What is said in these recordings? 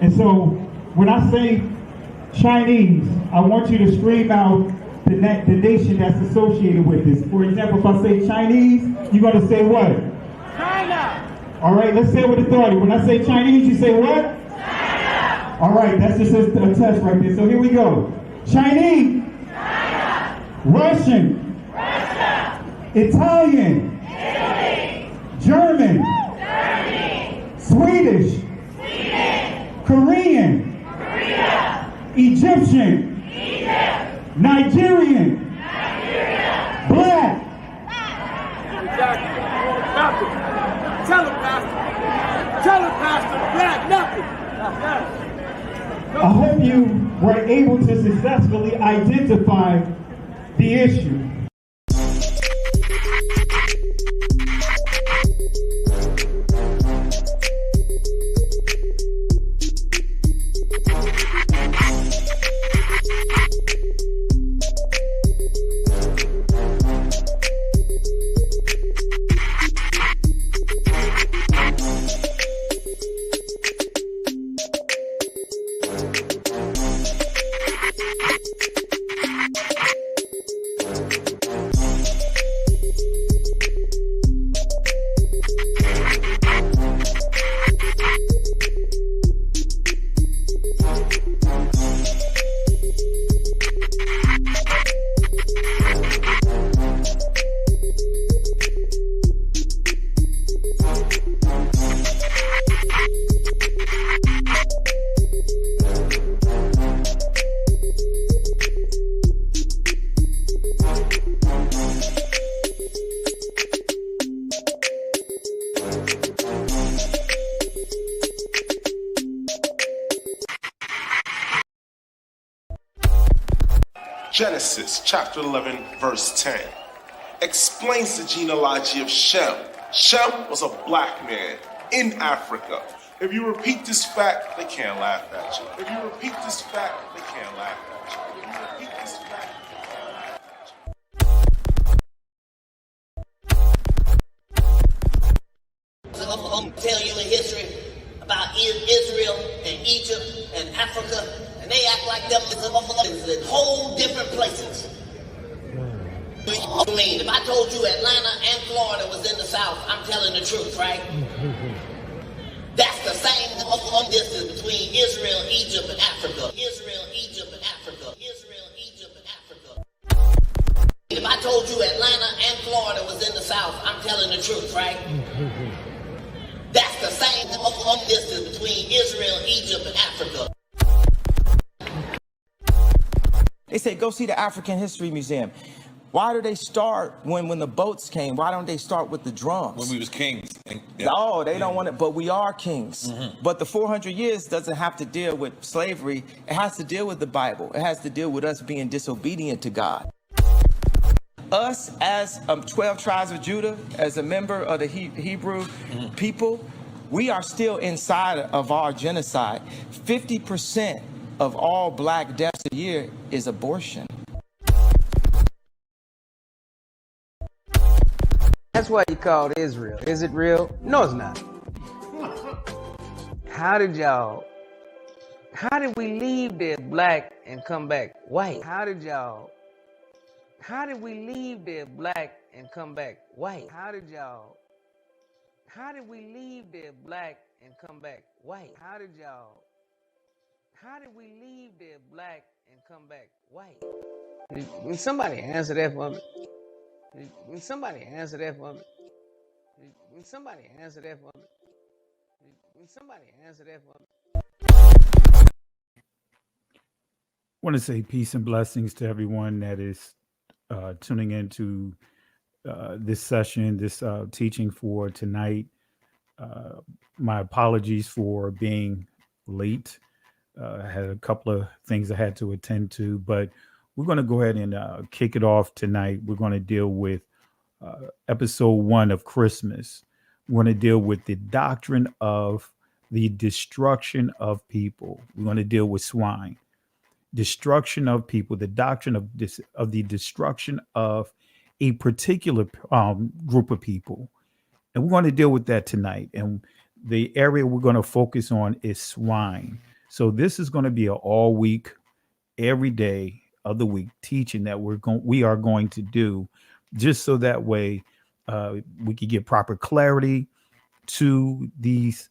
And so when I say Chinese, I want you to scream out the nation that's associated with this. For example, if I say Chinese, you're going to say what? China. All right, let's say it with authority. When I say Chinese, you say what? China. All right, that's just a test right there. So here we go. Chinese. China. Russian. Russia. Italian. Italy. German. Germany. Swedish. Sweden. Korean. Korea. Egyptian. Egypt. Nigerian. Nigeria. Black. Exactly. Tell him, Pastor. Tell him, Pastor. Black, nothing. I hope you were able to successfully identify the issue. Genesis chapter 11 verse 10 explains the genealogy of Shem. Shem was a black man in Africa. If you repeat this fact, they can't laugh at you. If you repeat this fact, they can't laugh at you. If you repeat this fact, they can't laugh at you. I'm telling you a history about Israel and Egypt and Africa. And they act like them is in whole different places. I mean, if I told you Atlanta and Florida was in the South, I'm telling the truth, right? That's the same distance between Israel, Egypt, and Africa. Israel, Egypt, and Africa. Israel, Egypt, and Africa. If I told you Atlanta and Florida was in the South, I'm telling the truth, right? That's the same distance between Israel, Egypt, and Africa. They say, go see the African History Museum. Why do they start when the boats came? Why don't they start with the drums? When we was kings. No, they don't want it, but we are kings. Mm-hmm. But the 400 years doesn't have to deal with slavery. It has to deal with the Bible. It has to deal with us being disobedient to God. Us as 12 tribes of Judah, as a member of the Hebrew people, we are still inside of our genocide. 50% of all black deaths a year is abortion. That's why you called Israel. Is it real? No, it's not. How did we leave there black and come back white? How did we leave there black and come back white? How did we leave there black and come back white? How did we leave there black and come back white? Can somebody answer that for me? Can somebody answer that for me? Can somebody answer that for me? Can somebody answer that for me? I want to say peace and blessings to everyone that is tuning into this session, this teaching for tonight. My apologies for being late. I had a couple of things I had to attend to, but we're going to go ahead and kick it off tonight. We're going to deal with episode 1 of Christmas. We're going to deal with the doctrine of the destruction of people. We're going to deal with swine. Destruction of people, the doctrine of the destruction of a particular group of people. And we're going to deal with that tonight. And the area we're going to focus on is swine. So this is going to be an all week, every day of the week teaching that we are going to do, just so that way we can get proper clarity to these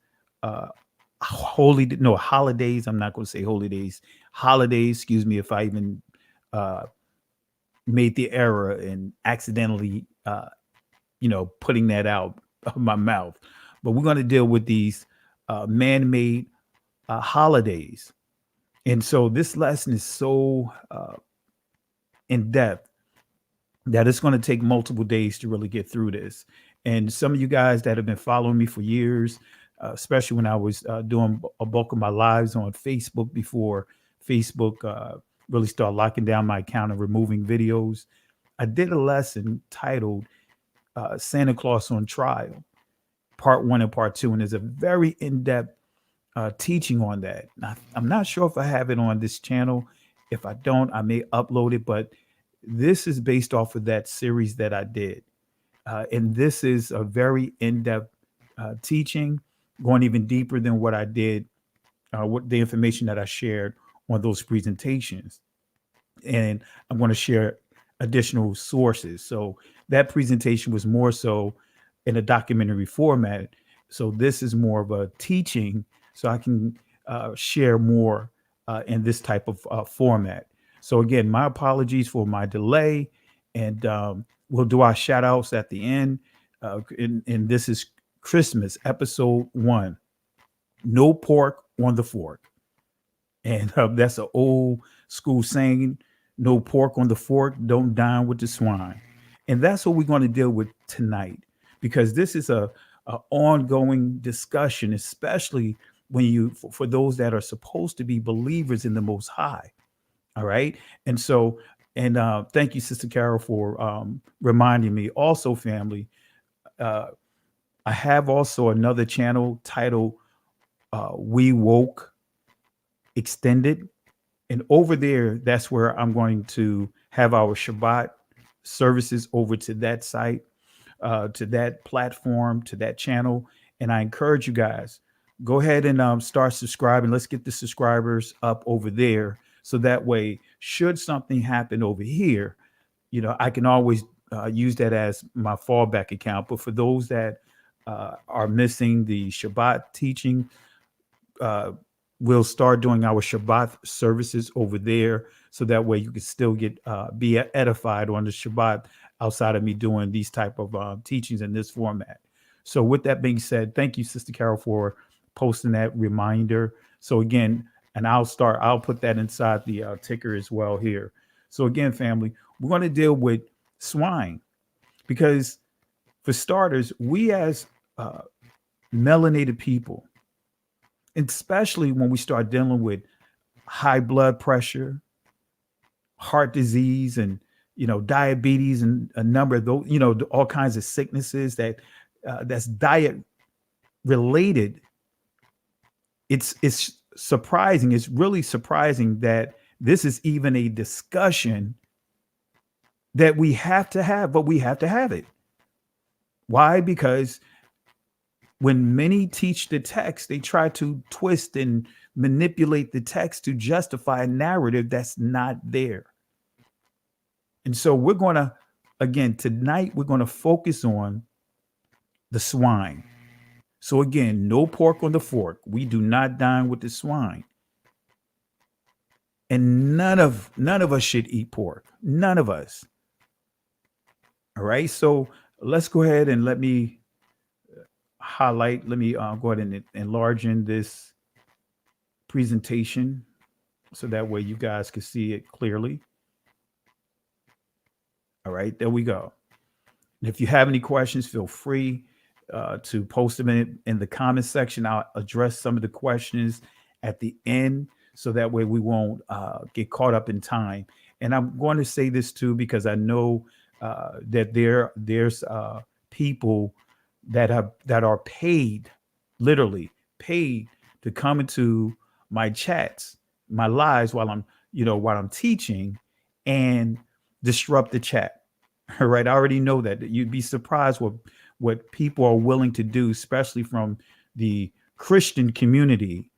holidays. I'm not going to say holy days, holidays. Excuse me if I even made the error and accidentally, putting that out of my mouth. But we're going to deal with these man-made holidays. And so this lesson is so in depth that it's going to take multiple days to really get through this. And some of you guys that have been following me for years, especially when I was doing a bulk of my lives on Facebook before Facebook really started locking down my account and removing videos, I did a lesson titled Santa Claus on Trial, Part 1 and Part 2. And there's a very in-depth teaching on that. Now, I'm not sure if I have it on this channel. If I don't, I may upload it, but this is based off of that series that I did. And this is a very in-depth teaching, going even deeper than what I did, what the information that I shared on those presentations. And I'm going to share additional sources. So that presentation was more so in a documentary format. So this is more of a teaching, so I can share more in this type of format. So again, my apologies for my delay, and we'll do our shout outs at the end. And this is Christmas, Ep.01 No Pork on the Fork. And that's an old school saying, no pork on the fork, don't dine with the swine. And that's what we're going to deal with tonight, because this is a ongoing discussion, especially when for those that are supposed to be believers in the Most High. All right. And so, thank you, Sister Carol, for reminding me. Also, family, I have also another channel titled We Woke Extended. And over there, that's where I'm going to have our Shabbat services over to that site, to that platform, to that channel. And I encourage you guys, go ahead and start subscribing. Let's get the subscribers up over there. So that way, should something happen over here, I can always use that as my fallback account. But for those that are missing the Shabbat teaching, we'll start doing our Shabbat services over there. So that way you can still get be edified on the Shabbat outside of me doing these type of teachings in this format. So with that being said, thank you, Sister Carol, for posting that reminder. So again, and I'll put that inside the ticker as well here. So again, family, we're going to deal with swine, because for starters, we as melanated people, especially when we start dealing with high blood pressure, heart disease, and diabetes, and a number of those, all kinds of sicknesses that's diet related. It's surprising. It's really surprising that this is even a discussion that we have to have, but we have to have it. Why? Because when many teach the text, they try to twist and manipulate the text to justify a narrative that's not there. And so we're going to, again, tonight, we're going to focus on the swine. So again, no pork on the fork. We do not dine with the swine. And none of us should eat pork. None of us. All right. So let's go ahead and let me highlight. Let me go ahead and enlarge in this presentation so that way you guys can see it clearly. All right, there we go. And if you have any questions, feel free to post them in the comment section. I'll address some of the questions at the end, so that way we won't get caught up in time. And I'm going to say this too, because I know that there's people that are paid, literally paid, to come into my chats, my lives while I'm teaching, and disrupt the chat. All right, I already know that. You'd be surprised what people are willing to do, especially from the Christian community,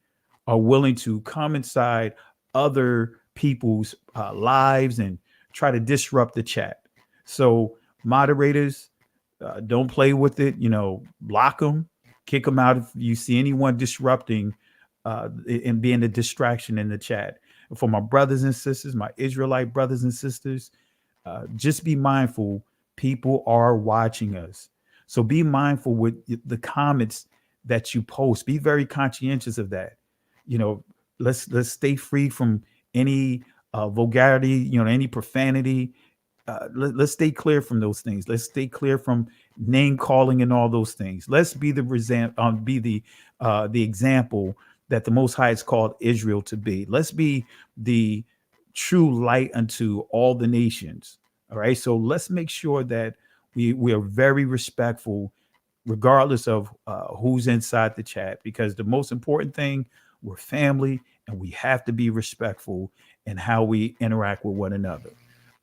are willing to come inside other people's lives and try to disrupt the chat. So moderators, don't play with it. Block them, kick them out if you see anyone disrupting and being a distraction in the chat. For my brothers and sisters, my Israelite brothers and sisters, just be mindful. People are watching us. So be mindful with the comments that you post. Be very conscientious of that. Let's stay free from any vulgarity, any profanity. Let's stay clear from those things. Let's stay clear from name calling and all those things. Let's be the example that the Most High has called Israel to be. Let's be the true light unto all the nations. All right. So let's make sure that we are very respectful, regardless of who's inside the chat, because the most important thing, we're family and we have to be respectful in how we interact with one another.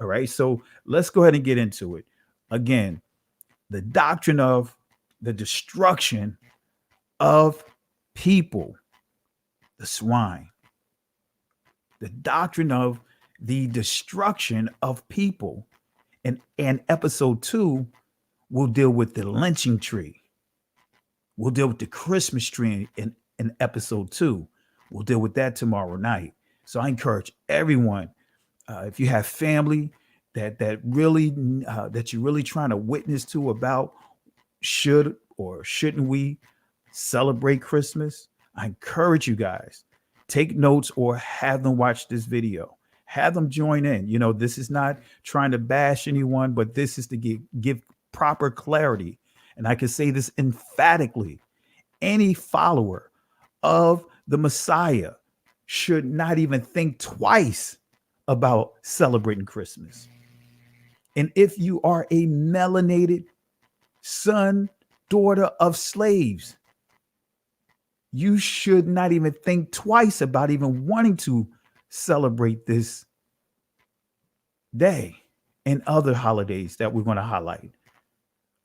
All right. So let's go ahead and get into it. Again, the doctrine of the destruction of people, the swine, the doctrine of the destruction of people. And episode 2 will deal with the lynching tree. We'll deal with the Christmas tree in episode 2. We'll deal with that tomorrow night. So I encourage everyone, if you have family that you're really trying to witness to about should or shouldn't we celebrate Christmas, I encourage you guys, take notes or have them watch this video. Have them join in. This is not trying to bash anyone, but this is to give proper clarity. And I can say this emphatically. Any follower of the Messiah should not even think twice about celebrating Christmas. And if you are a melanated son, daughter of slaves, you should not even think twice about even wanting to celebrate this day and other holidays that we're going to highlight.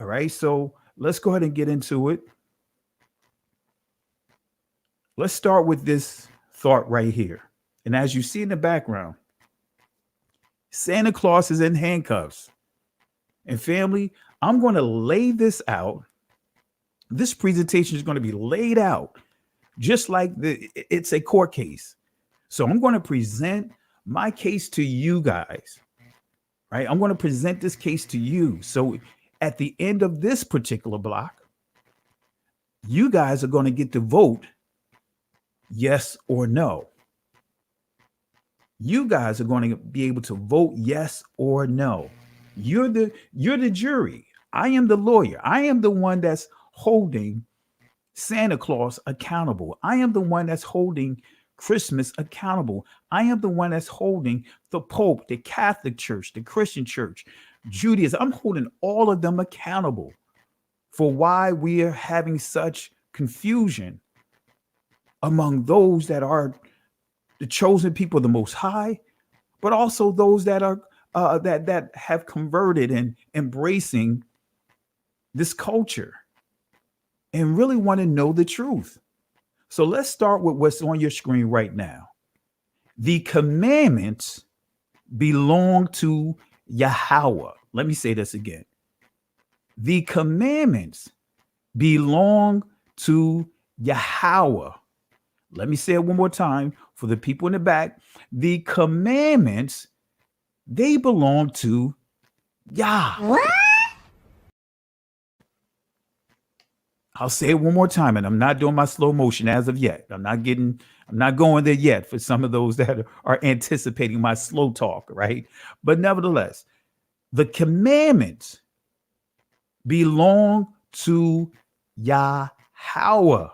All right, so let's go ahead and get into it. Let's start with this thought right here. And as you see in the background, Santa Claus is in handcuffs. And family, I'm going to lay this out. This presentation is going to be laid out just like it's a court case. So I'm going to present my case to you guys, right? I'm going to present this case to you. So at the end of this particular block, you guys are going to get to vote yes or no. You guys are going to be able to vote yes or no. You're the jury. I am the lawyer. I am the one that's holding Santa Claus accountable. I am the one that's holding Christmas accountable. I am the one that's holding the Pope, the Catholic Church, the Christian Church, Judaism. I'm holding all of them accountable for why we are having such confusion among those that are the chosen people of the Most High, but also those that are that have converted and embracing this culture and really want to know the truth. So let's start with what's on your screen right now. The commandments belong to Yahweh. Let me say this again. The commandments belong to Yahweh. Let me say it one more time for the people in the back. The commandments, they belong to Yah. What? I'll say it one more time, and I'm not doing my slow motion as of yet. I'm not going there yet for some of those that are anticipating my slow talk, right? But nevertheless, the commandments belong to Yahweh.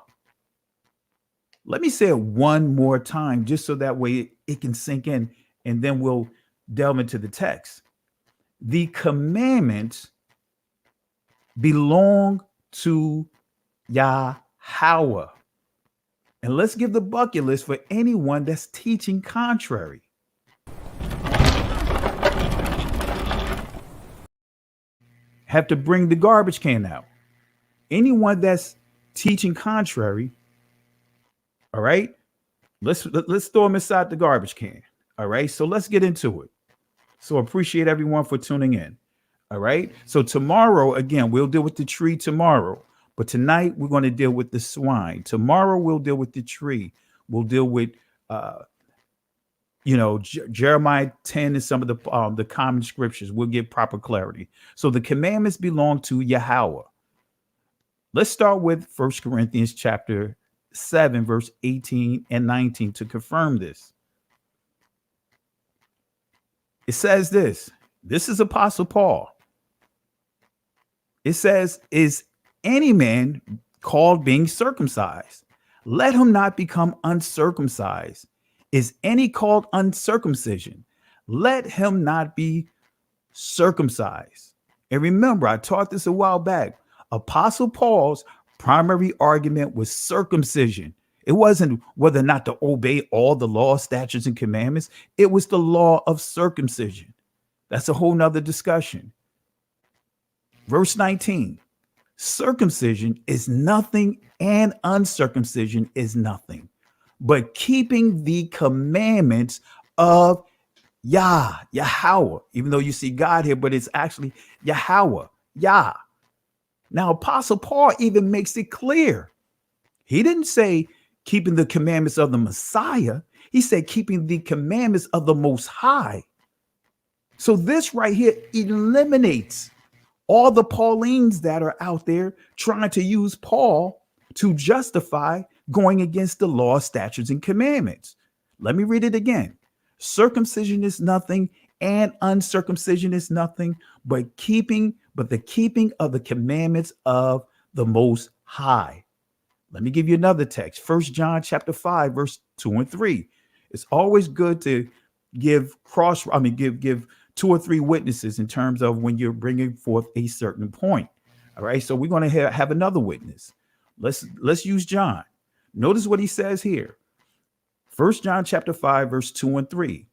Let me say it one more time, just so that way it can sink in, and then we'll delve into the text. The commandments belong to Yahweh. And let's give the bucket list for anyone that's teaching contrary. Have to bring the garbage can out. Anyone that's teaching contrary, all right, Let's throw them inside the garbage can. All right. So let's get into it. So appreciate everyone for tuning in. All right. So tomorrow, again, we'll deal with the tree tomorrow. But tonight we're going to deal with the swine. Tomorrow we'll deal with the tree. We'll deal with Jeremiah 10 and some of the common scriptures. We'll get proper clarity. So the commandments belong to Yahweh. Let's start with 1 Corinthians chapter 7, verse 18 and 19 to confirm this. It says this. This is Apostle Paul. It says, is any man called being circumcised? Let him not become uncircumcised. Is any called uncircumcision? Let him not be circumcised. And remember, I taught this a while back. Apostle Paul's primary argument was circumcision. It wasn't whether or not to obey all the law, statutes, and commandments. It was the law of circumcision. That's a whole nother discussion. Verse 19, circumcision is nothing and uncircumcision is nothing, but keeping the commandments of Yahweh, even though you see God here, but it's actually Yahweh, Yah. Now, Apostle Paul even makes it clear. He didn't say keeping the commandments of the Messiah. He said keeping the commandments of the Most High. So this right here eliminates all the Paulines that are out there trying to use Paul to justify going against the law, statutes, and commandments. Let me read it again. Circumcision is nothing and uncircumcision is nothing, but the keeping of the commandments of the Most High. Let me give you another text. 1 John chapter 5, verse 2 and 3. It's always good to give two or three witnesses in terms of when you're bringing forth a certain point. All right. So we're going to have another witness. Let's use John. Notice what he says here. 1 John chapter 5, verse 2 and 3.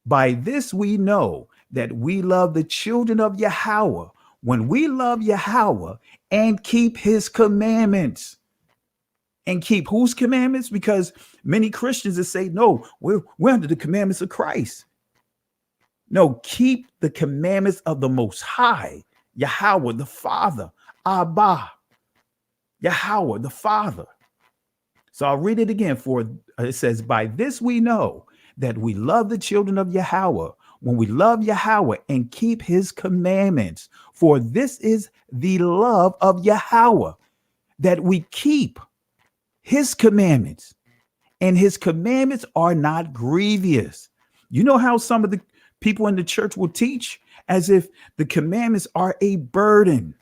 By this we know that we love the children of Yahweh when we love Yahweh and keep his commandments. And keep whose commandments? Because many Christians that say, no, we're under the commandments of Christ. No, keep the commandments of the Most High, Yahweh, the Father, Abba, Yahweh, the Father. So I'll read it again. For it says, by this we know that we love the children of Yahweh when we love Yahweh and keep his commandments. For this is the love of Yahweh, that we keep his commandments, and his commandments are not grievous. You know how some of the people in the church will teach as if the commandments are a burden.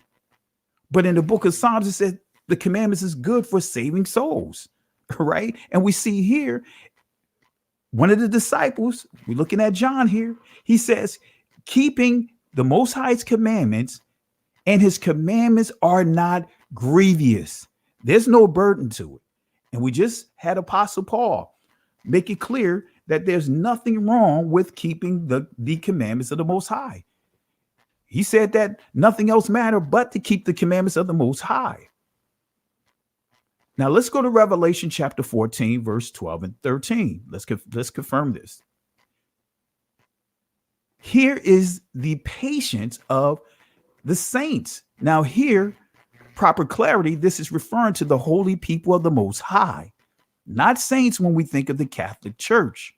But in the book of Psalms, it says the commandments is good for saving souls, right? And we see here, one of the disciples, we're looking at John here, he says, keeping the Most High's commandments, and his commandments are not grievous. There's no burden to it. And we just had Apostle Paul make it clear that there's nothing wrong with keeping the commandments of the Most High. He said that nothing else mattered but to keep the commandments of the Most High. Now let's go to Revelation chapter 14, verse 12 and 13. Let's confirm this. Here is the patience of the saints. Now here, proper clarity, this is referring to the holy people of the Most High, not saints when we think of the Catholic Church,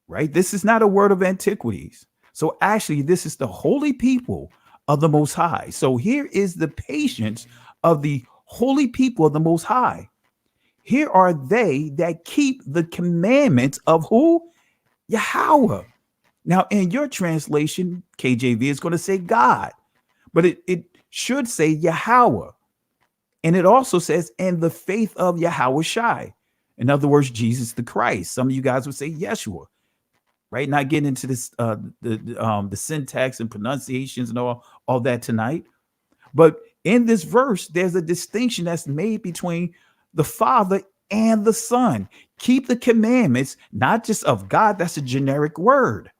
right? This is not a word of antiquities. So actually, this is the holy people of the Most High. So here is the patience of the holy people of the Most High. Here are they that keep the commandments of who? Yahweh. Now, in your translation, KJV is going to say God, but it should say Yahweh. And it also says, and the faith of Yahweh Shai. In other words, Jesus the Christ. Some of you guys would say Yeshua, right? Not getting into this, the syntax and pronunciations and all that tonight. But in this verse, there's a distinction that's made between the Father and the Son. Keep the commandments, not just of God. That's a generic word.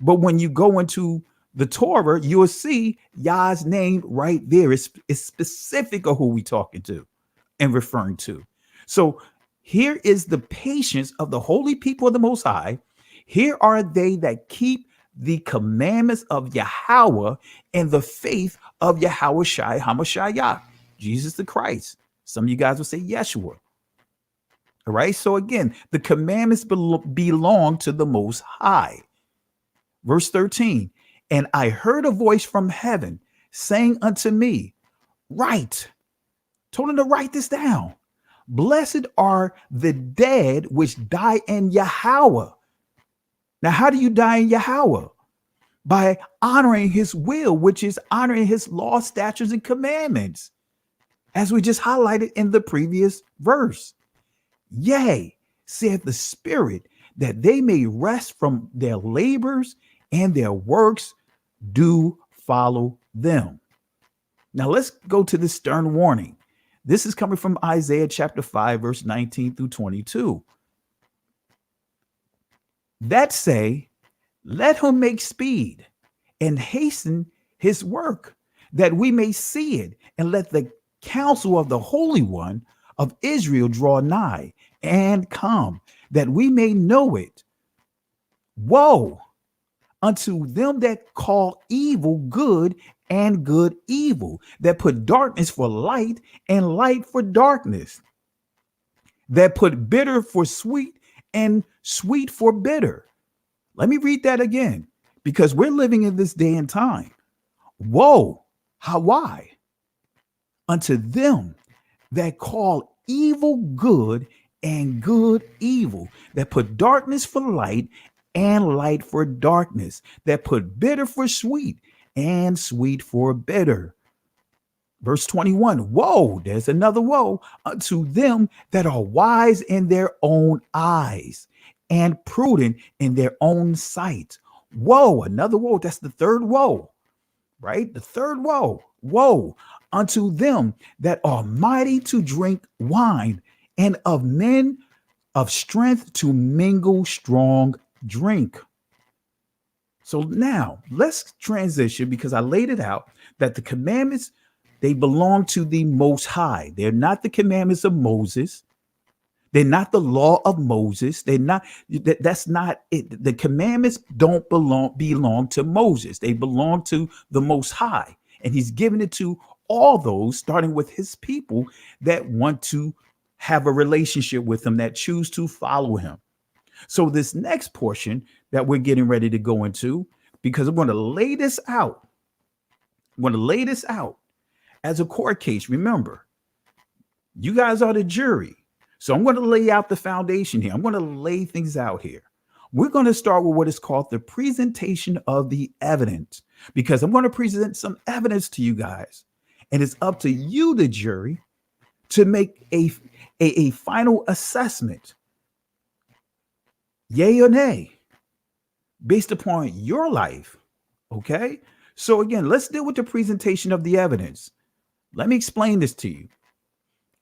But when you go into the Torah, you will see Yah's name right there. It's specific of who we talking to and referring to. So Here is the patience of the holy people of the Most High. Here are they that keep the commandments of Yahweh and the faith of Yahweh Shai Hamashiach, Jesus the Christ. Some of you guys will say Yeshua. All right. So again, the commandments belong to the Most High. Verse 13. And I heard a voice from heaven saying unto me, write. Told him to write this down. Blessed are the dead which die in Yahweh. Now, how do you die in Yahweh? By honoring his will, which is honoring his law, statutes, and commandments, as we just highlighted in the previous verse. Yea, saith the Spirit, that they may rest from their labors and their works do follow them. Now, let's go to the stern warning. This is coming from Isaiah chapter 5, verse 19 through 22. That say, let him make speed and hasten his work, that we may see it, and let the counsel of the Holy One of Israel draw nigh and come, that we may know it. Woe unto them that call evil good and good evil, that put darkness for light and light for darkness, that put bitter for sweet and sweet for bitter. Let me read that again, because we're living in this day and time. Woe, why? Unto them that call evil good and good evil, that put darkness for light and light for darkness, that put bitter for sweet and sweet for bitter. Verse 21, woe, there's another woe, unto them that are wise in their own eyes and prudent in their own sight. Woe, another woe, that's the third woe, right? The third woe, woe unto them that are mighty to drink wine, and of men of strength to mingle strong drink. So now let's transition, because I laid it out that the commandments, they belong to the Most High. They're not the commandments of Moses. They're not the law of Moses. They're not, that's not it. The commandments don't belong to Moses. They belong to the Most High. And he's given it to all those, starting with his people that want to have a relationship with him, that choose to follow him. So this next portion that we're getting ready to go into, because I'm going to lay this out. I'm going to lay this out as a court case. Remember, you guys are the jury. So I'm going to lay out the foundation here. I'm going to lay things out here. We're going to start with what is called the presentation of the evidence, because I'm going to present some evidence to you guys. And it's up to you, the jury, to make a final assessment, yay or nay, based upon your life. Okay. So again, let's deal with the presentation of the evidence. Let me explain this to you.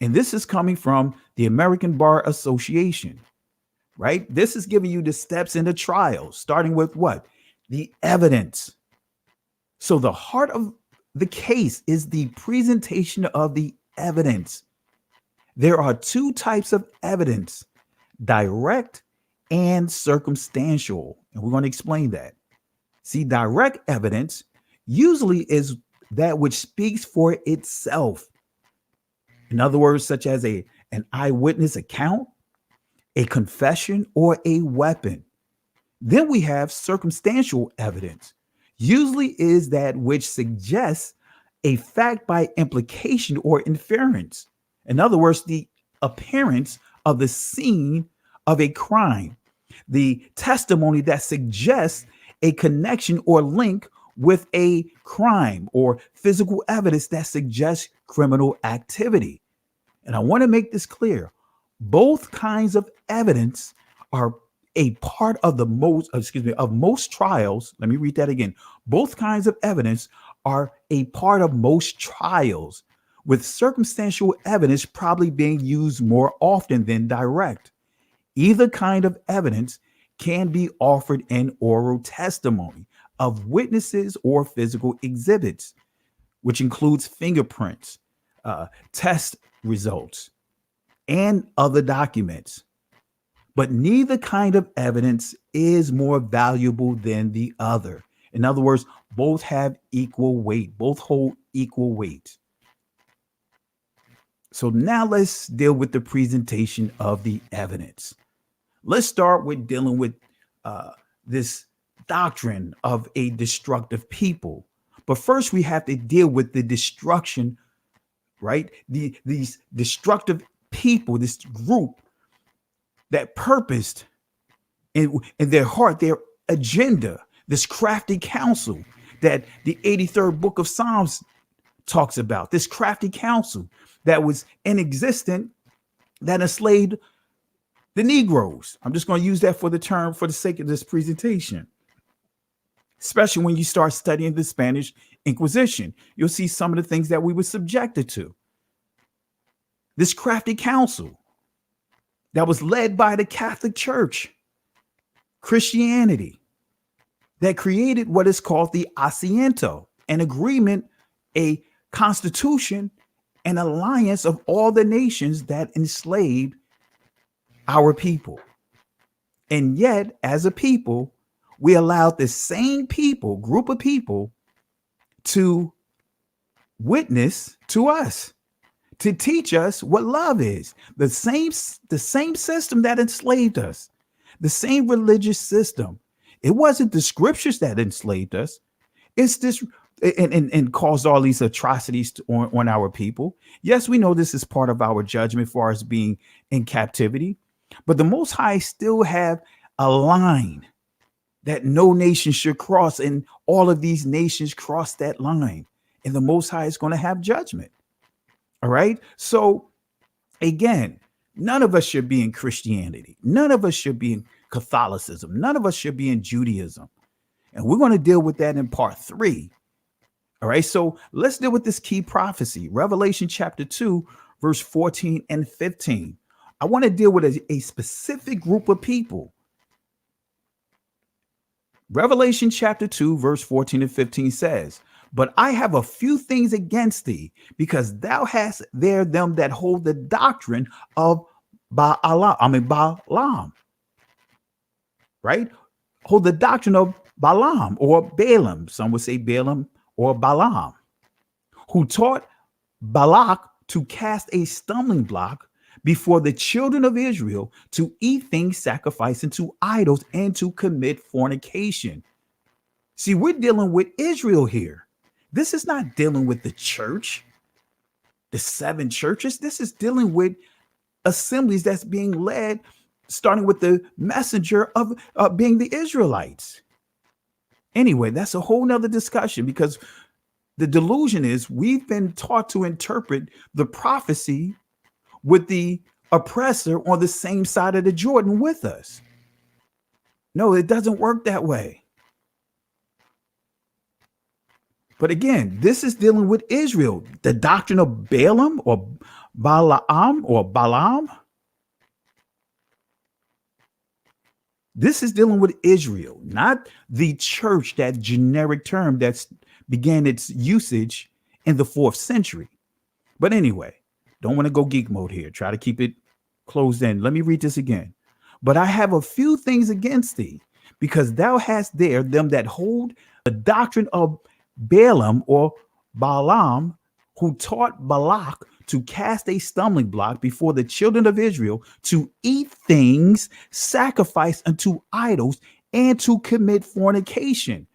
And this is coming from the American Bar Association, right? This is giving you the steps in the trial, starting with what? The evidence. So the heart of the case is the presentation of the evidence. There are two types of evidence, direct and circumstantial. And we're going to explain that. See, direct evidence usually is that which speaks for itself. In other words, such as an eyewitness account, a confession, or a weapon. Then we have circumstantial evidence. Usually is that which suggests a fact by implication or inference. In other words, the appearance of the scene of a crime, the testimony that suggests a connection or link with a crime, or physical evidence that suggests criminal activity. And I want to make this clear. Both kinds of evidence are a part of most trials. Let me read that again. Both kinds of evidence are a part of most trials, with circumstantial evidence probably being used more often than direct. Either kind of evidence can be offered in oral testimony of witnesses or physical exhibits, which includes fingerprints, test results, and other documents. But neither kind of evidence is more valuable than the other. In other words, both have equal weight, both hold equal weight. So now let's deal with the presentation of the evidence. Let's start with dealing with this doctrine of a destructive people. But first, we have to deal with the destruction, right? These destructive people, this group that purposed in their heart, their agenda, this crafty counsel that the 83rd book of Psalms talks about, this crafty counsel that was in existence that enslaved the Negroes. I'm just going to use that for the term for the sake of this presentation. Especially when you start studying the Spanish Inquisition, you'll see some of the things that we were subjected to. This crafty counsel that was led by the Catholic Church, Christianity, that created what is called the Asiento, an agreement, a constitution, an alliance of all the nations that enslaved our people. And yet, as a people, we allowed the same people, group of people, to witness to us, to teach us what love is. The same system that enslaved us, the same religious system. It wasn't the scriptures that enslaved us. It's this and caused all these atrocities on our people. Yes, we know this is part of our judgment for us being in captivity, but the Most High still have a line that no nation should cross, and all of these nations cross that line, and the Most High is going to have judgment. All right. So again, none of us should be in Christianity. None of us should be in Catholicism. None of us should be in Judaism. And we're going to deal with that in part 3. All right. So let's deal with this key prophecy, Revelation chapter 2, verse 14 and 15. I want to deal with a specific group of people. Revelation chapter 2, verse 14 and 15 says, "But I have a few things against thee, because thou hast there them that hold the doctrine of Balaam, right? Hold the doctrine of Balaam or Balaam. Some would say Balaam or Balaam, who taught Balak to cast a stumbling block before the children of Israel, to eat things sacrificed unto idols and to commit fornication." See, we're dealing with Israel here. This is not dealing with the church, the 7 churches. This is dealing with assemblies that's being led, starting with the messenger of being the Israelites. Anyway, that's a whole nother discussion, because the delusion is we've been taught to interpret the prophecy with the oppressor on the same side of the Jordan with us. No, it doesn't work that way. But again, this is dealing with Israel. The doctrine of Balaam or Balaam or Balaam. This is dealing with Israel, not the church, that generic term that began its usage in the 4th century. But anyway, don't want to go geek mode here. Try to keep it closed in. Let me read this again. "But I have a few things against thee, because thou hast there them that hold the doctrine of Balaam or Balaam, who taught Balak to cast a stumbling block before the children of Israel, to eat things sacrificed unto idols and to commit fornication."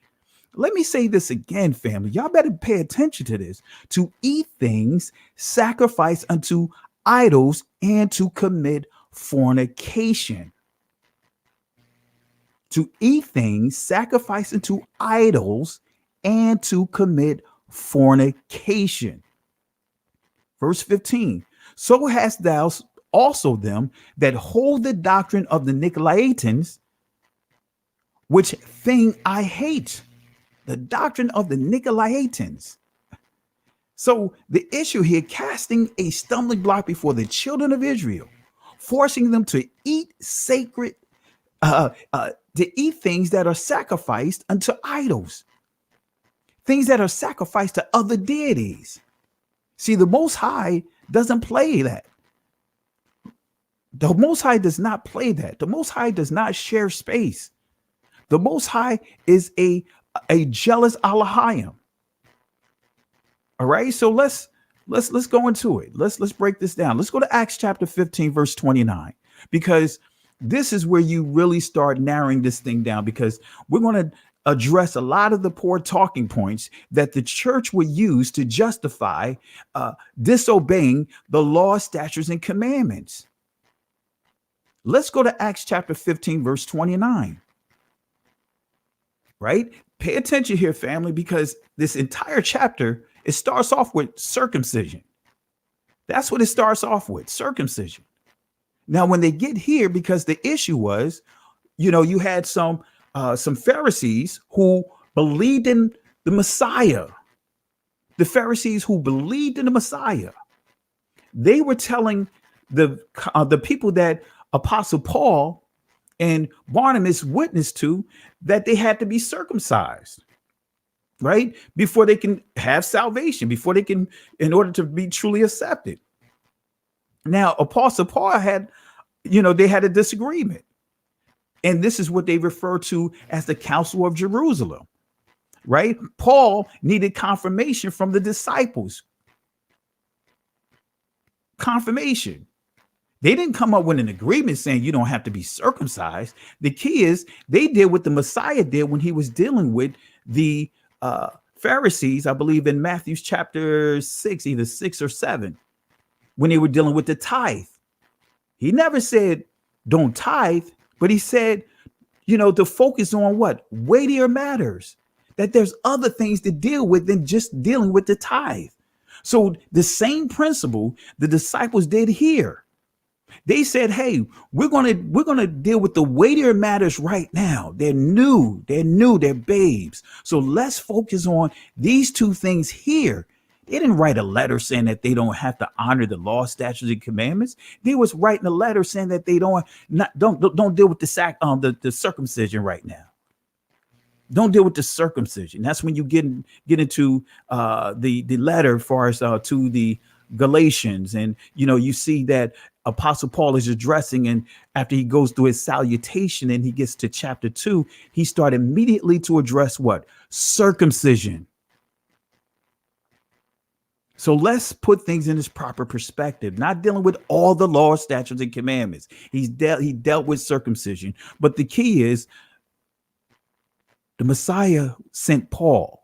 Let me say this again, family. Y'all better pay attention to this. To eat things sacrificed unto idols and to commit fornication. To eat things sacrificed unto idols and to commit fornication. Verse 15. "So hast thou also them that hold the doctrine of the Nicolaitans, which thing I hate." The doctrine of the Nicolaitans. So the issue here, casting a stumbling block before the children of Israel, forcing them to eat sacred, to eat things that are sacrificed unto idols, things that are sacrificed to other deities. See, the Most High doesn't play that. The Most High does not play that. The Most High does not share space. The Most High is a jealous Elohim. All right, so let's go into it. Let's break this down. Let's go to Acts chapter 15, verse 29, because this is where you really start narrowing this thing down, because we're going to address a lot of the poor talking points that the church would use to justify disobeying the law, statutes, and commandments. Let's go to Acts chapter 15, verse 29. Right? Pay attention here, family, because this entire chapter, it starts off with circumcision. That's what it starts off with, circumcision. Now, when they get here, because the issue was, you had some Pharisees who believed in the Messiah. The Pharisees who believed in the Messiah, they were telling the people that Apostle Paul and Barnabas witnessed to that they had to be circumcised, right? Before they can have salvation, before they can, in order to be truly accepted. Now, Apostle Paul had, they had a disagreement. And this is what they refer to as the Council of Jerusalem, right? Paul needed confirmation from the disciples. Confirmation. They didn't come up with an agreement saying you don't have to be circumcised. The key is they did what the Messiah did when he was dealing with the Pharisees, I believe in Matthew chapter 6, either 6 or 7, when they were dealing with the tithe. He never said don't tithe, but he said, to focus on what? Weightier matters, that there's other things to deal with than just dealing with the tithe. So the same principle the disciples did here. They said, hey, we're gonna deal with the weightier matters right now. They're new, they're babes. So let's focus on these two things here. They didn't write a letter saying that they don't have to honor the law, statutes, and commandments. They was writing a letter saying that they don't deal with the circumcision right now. Don't deal with the circumcision. That's when you get into the letter as far as to the Galatians, and you see that Apostle Paul is addressing, and after he goes through his salutation and he gets to chapter 2, he started immediately to address what? Circumcision. So let's put things in its proper perspective, not dealing with all the law, statutes, and commandments. He dealt with circumcision, but the key is the Messiah sent Paul.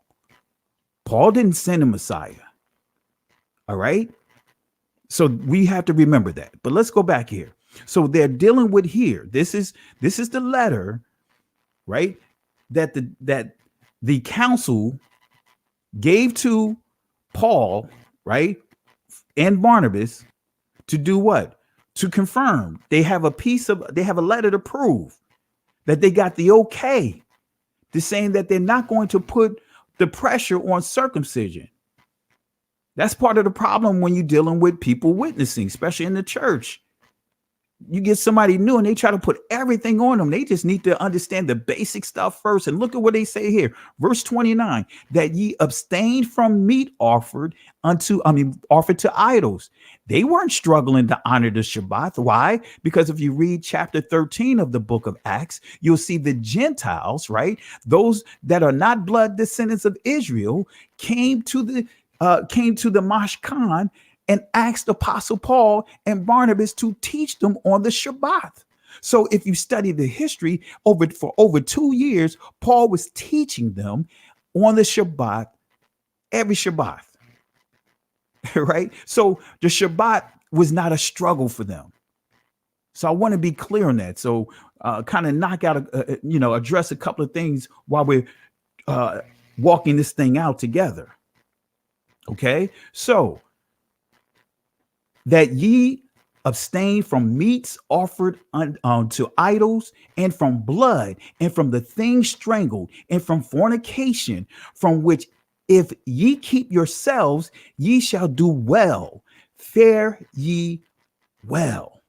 Paul didn't send a Messiah. All right. So we have to remember that. But let's go back here. So they're dealing with here. This is the letter, right? That the council gave to Paul, right? And Barnabas to do what? To confirm. They have a letter to prove that they got the okay to saying that they're not going to put the pressure on circumcision. That's part of the problem when you're dealing with people witnessing, especially in the church. You get somebody new and they try to put everything on them. They just need to understand the basic stuff first. And look at what they say here. Verse 29, that ye abstain from meat offered to idols. They weren't struggling to honor the Shabbat. Why? Because if you read chapter 13 of the book of Acts, you'll see the Gentiles, right? Those that are not blood descendants of Israel came to the Mashkan and asked Apostle Paul and Barnabas to teach them on the Shabbat. So if you study the history for over 2 years, Paul was teaching them on the Shabbat, every Shabbat, right? So the Shabbat was not a struggle for them. So I want to be clear on that. So kind of knock out, address a couple of things while we're walking this thing out together. Okay, so that ye abstain from meats offered to idols, and from blood, and from the things strangled, and from fornication, from which if ye keep yourselves, ye shall do well. Fare ye well.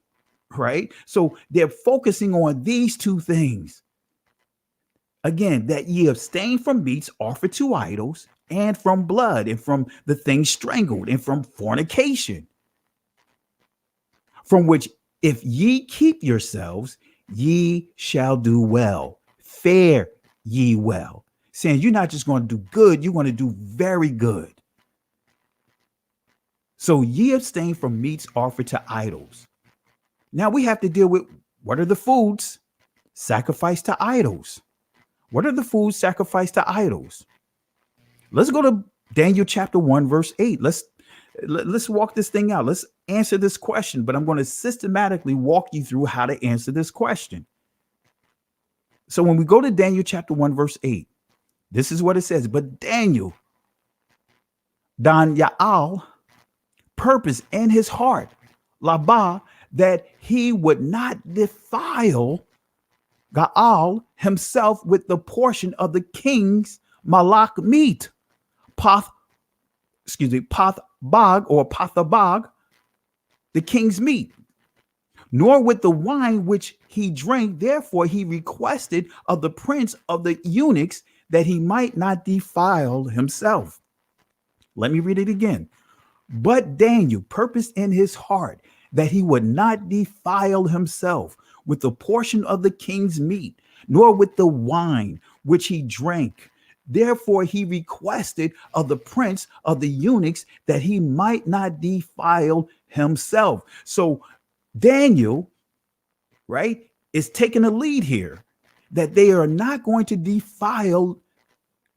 Right? So they're focusing on these two things. Again, that ye abstain from meats offered to idols, and from blood, and from the things strangled, and from fornication, from which If ye keep yourselves, ye shall do well. Fare ye well. Saying you're not just going to do good, you're going to do very good. So ye abstain from meats offered to idols. Now we have to deal with what are the foods sacrificed to idols? What are the foods sacrificed to idols? Let's go to Daniel chapter 1, verse 8. Let's walk this thing out. Let's answer this question, but I'm going to systematically walk you through how to answer this question. So when we go to Daniel chapter 1, verse 8, this is what it says. But Daniel, Dan Ya'al, purpose in his heart, Labah, that he would not defile Gaal himself with the portion of the king's malak meat, Pathabag or Pathabag, the king's meat, nor with the wine which he drank. Therefore he requested of the prince of the eunuchs that he might not defile himself. Let me read it again. But Daniel purposed in his heart that he would not defile himself with the portion of the king's meat, nor with the wine which he drank. Therefore he requested of the prince of the eunuchs that he might not defile himself. So Daniel, right, is taking a lead here that they are not going to defile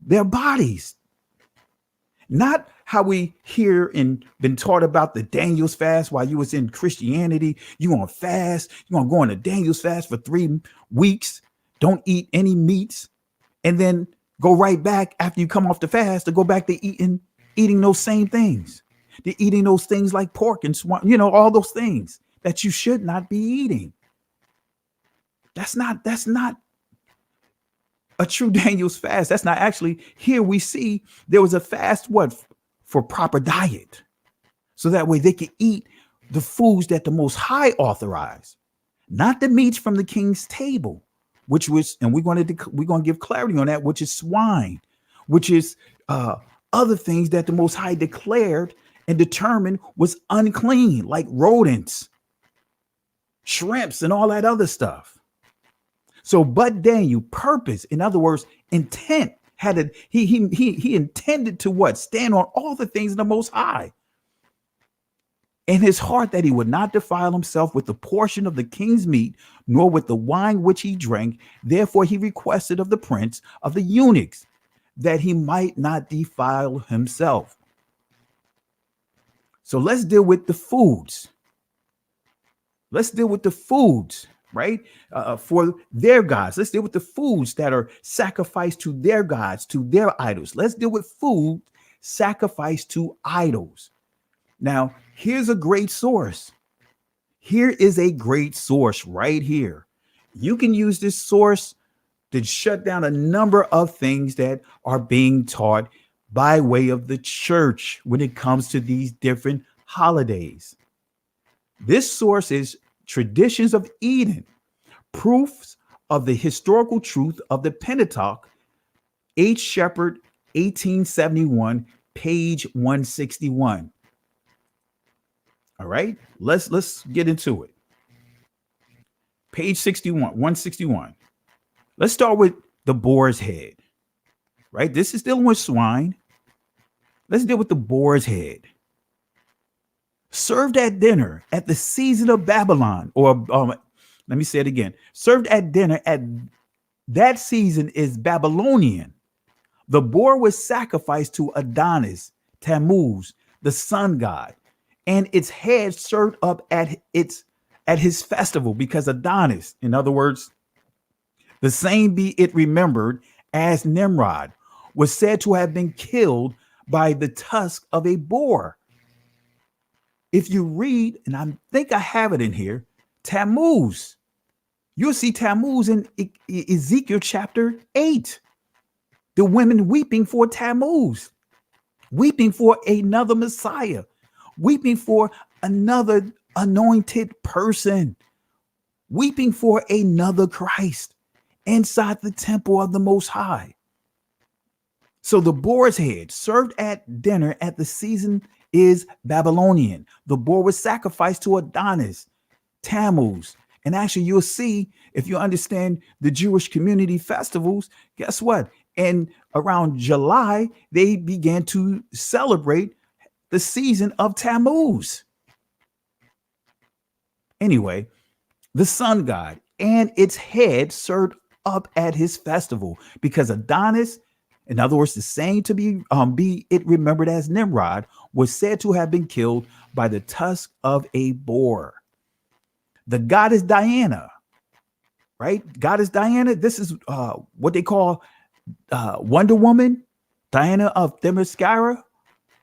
their bodies. Not how we hear and been taught about the Daniel's fast while you was in Christianity. You're going to fast. You're going to go on a Daniel's fast for 3 weeks. Don't eat any meats. And then go right back after you come off the fast to go back to eating those same things. To eating those things like pork and swine, all those things that you should not be eating. That's not a true Daniel's fast. That's not actually, here we see there was a fast, for proper diet. So that way they could eat the foods that the Most High authorized, not the meats from the king's table, which was, and we're going to give clarity on that, which is swine, which is other things that the Most High declared and determined was unclean, like rodents, shrimps, and all that other stuff. So, but Daniel, purpose, in other words, intent, he intended to what? Stand on all the things of the Most High. In his heart that he would not defile himself with the portion of the king's meat, nor with the wine which he drank. Therefore he requested of the prince of the eunuchs that he might not defile himself. So let's deal with the foods. Let's deal with the foods, right? For their gods. Let's deal with the foods that are sacrificed to their gods, to their idols. Let's deal with food sacrificed to idols. Now, here's a great source. Here is a great source right here. You can use this source to shut down a number of things that are being taught by way of the church when it comes to these different holidays. This source is Traditions of Eden, Proofs of the Historical Truth of the Pentateuch, H. Shepard, 1871, page 161. All right, let's get into it. Page 161. Let's start with the boar's head, right? This is dealing with swine. Let's deal with the boar's head. Served at dinner at the season of Babylon, or let me say it again. Served at dinner at that season is Babylonian. The boar was sacrificed to Adonis, Tammuz, the sun god, and its head served up at his festival, because Adonis, in other words, the same be it remembered as Nimrod, was said to have been killed by the tusk of a boar. If you read, and I think I have it in here, Tammuz, you'll see Tammuz in Ezekiel chapter 8. The women weeping for Tammuz, weeping for another Messiah, weeping for another anointed person, weeping for another Christ inside the temple of the Most High. So the boar's head served at dinner at the season is Babylonian. The boar was sacrificed to Adonis, Tammuz. And actually, you'll see, if you understand the Jewish community festivals, guess what? And around July, they began to celebrate the season of Tammuz. Anyway, the sun god and its head served up at his festival because Adonis, in other words, the same to be it remembered as Nimrod, was said to have been killed by the tusk of a boar. The goddess Diana, right? Goddess Diana, this is what they call Wonder Woman, Diana of Themyscira,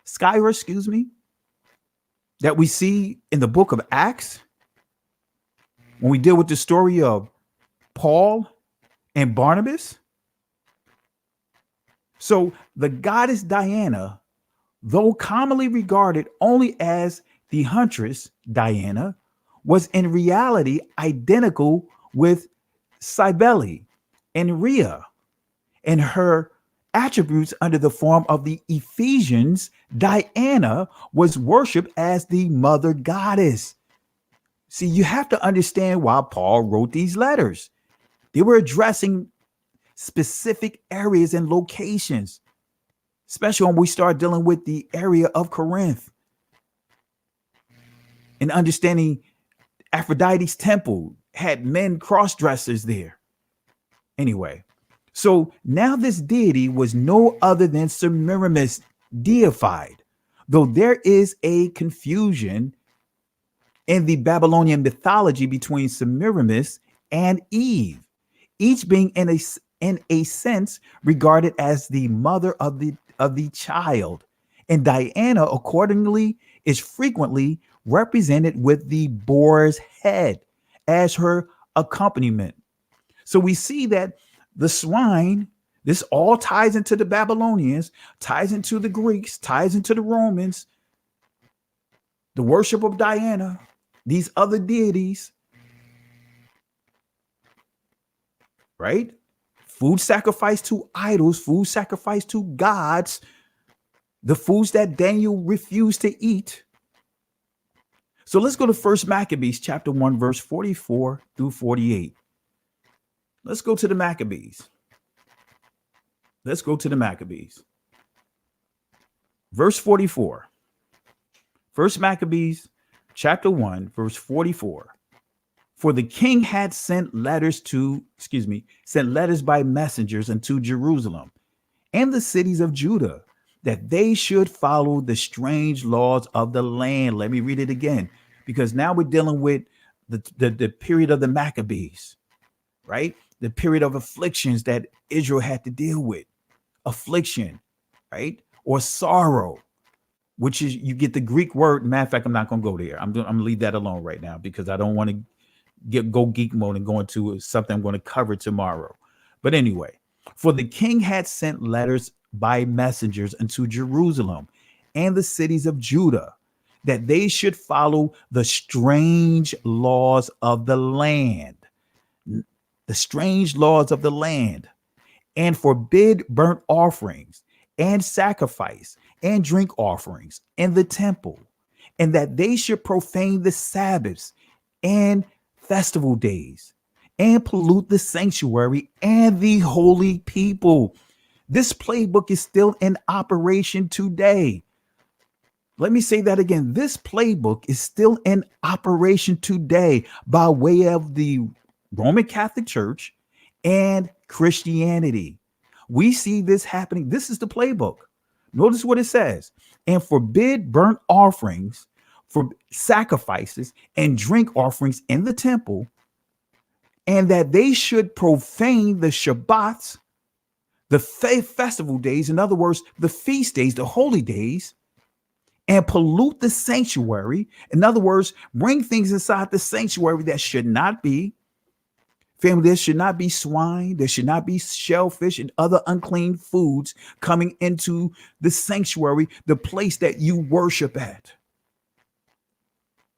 excuse me, that we see in the book of Acts when we deal with the story of Paul and Barnabas. So the goddess Diana, though commonly regarded only as the huntress Diana, was in reality identical with Cybele and Rhea, and her attributes under the form of the Ephesians. Diana was worshipped as the mother goddess. See, you have to understand why Paul wrote these letters. They were addressing specific areas and locations, especially when we start dealing with the area of Corinth and understanding Aphrodite's temple had men cross-dressers there. Anyway, so now this deity was no other than Semiramis deified, though there is a confusion in the Babylonian mythology between Semiramis and Eve, each being in a sense regarded as the mother of the child, and Diana accordingly is frequently represented with the boar's head as her accompaniment. So we see that the swine, this all ties into the Babylonians, ties into the Greeks, ties into the Romans, the worship of Diana, these other deities, right? Food sacrificed to idols, food sacrificed to gods, the foods that Daniel refused to eat. So let's go to 1 Maccabees chapter 1, verse 44 through 48. Let's go to the Maccabees. Let's go to the Maccabees. Verse 44. 1 Maccabees chapter 1, verse 44. For the king had sent letters by messengers unto Jerusalem and the cities of Judah, that they should follow the strange laws of the land. Let me read it again, because now we're dealing with the period of the Maccabees, right? The period of afflictions that Israel had to deal with. Affliction, right? Or sorrow, which is, you get the Greek word. Matter of fact, I'm not going to go there. I'm going to leave that alone right now because I don't want to go geek mode and go into something I'm going to cover tomorrow. But anyway, for the king had sent letters by messengers unto Jerusalem and the cities of Judah, that they should follow the strange laws of the land, and forbid burnt offerings and sacrifice and drink offerings in the temple, and that they should profane the Sabbaths and festival days and pollute the sanctuary and the holy people. This playbook is still in operation today. Let me say that again. This playbook is still in operation today by way of the Roman Catholic Church and Christianity. We see this happening. This is the playbook. Notice what it says. And forbid burnt offerings, for sacrifices and drink offerings in the temple, and that they should profane the Shabbats, the festival days, in other words, the feast days, the holy days, and pollute the sanctuary. In other words, bring things inside the sanctuary that should not be. Family, there should not be swine, there should not be shellfish and other unclean foods coming into the sanctuary, the place that you worship at.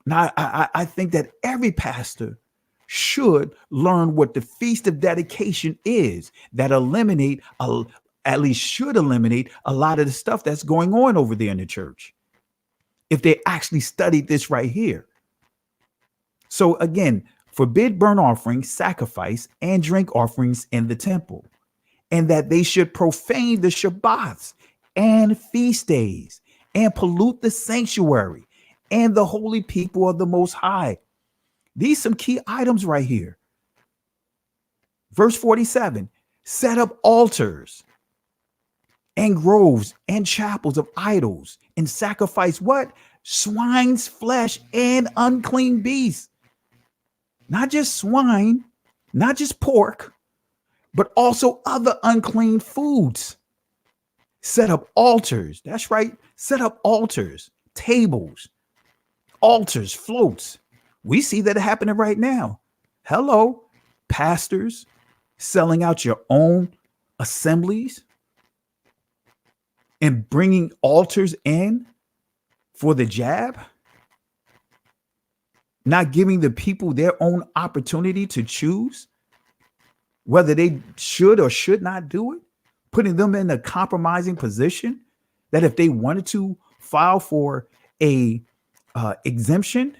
Now, I think that every pastor should learn what the Feast of Dedication is, that at least should eliminate a lot of the stuff that's going on over there in the church, if they actually studied this right here. So again, forbid burnt offerings, sacrifice, and drink offerings in the temple, and that they should profane the Shabbats and feast days and pollute the sanctuary and the holy people of the Most High. These some key items right here. Verse 47, set up altars and groves and chapels of idols and sacrifice what? Swine's flesh and unclean beasts. Not just swine, not just pork, but also other unclean foods. Set up altars. That's right. Set up altars, tables, altars, floats. We see that happening right now. Hello, pastors selling out your own assemblies and bringing altars in for the jab. Not giving the people their own opportunity to choose whether they should or should not do it, putting them in a compromising position that if they wanted to file for a exemption,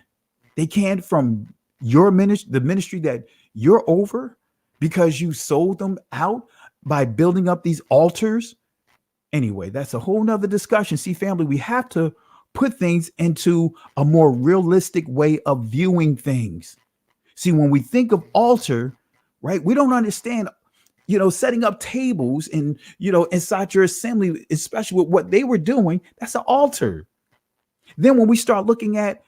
they can from your ministry, the ministry that you're over, because you sold them out by building up these altars. Anyway, that's a whole nother discussion. See, family, we have to put things into a more realistic way of viewing things. See, when we think of altar, right, we don't understand, setting up tables and, inside your assembly, especially with what they were doing, that's an altar. Then when we start looking at,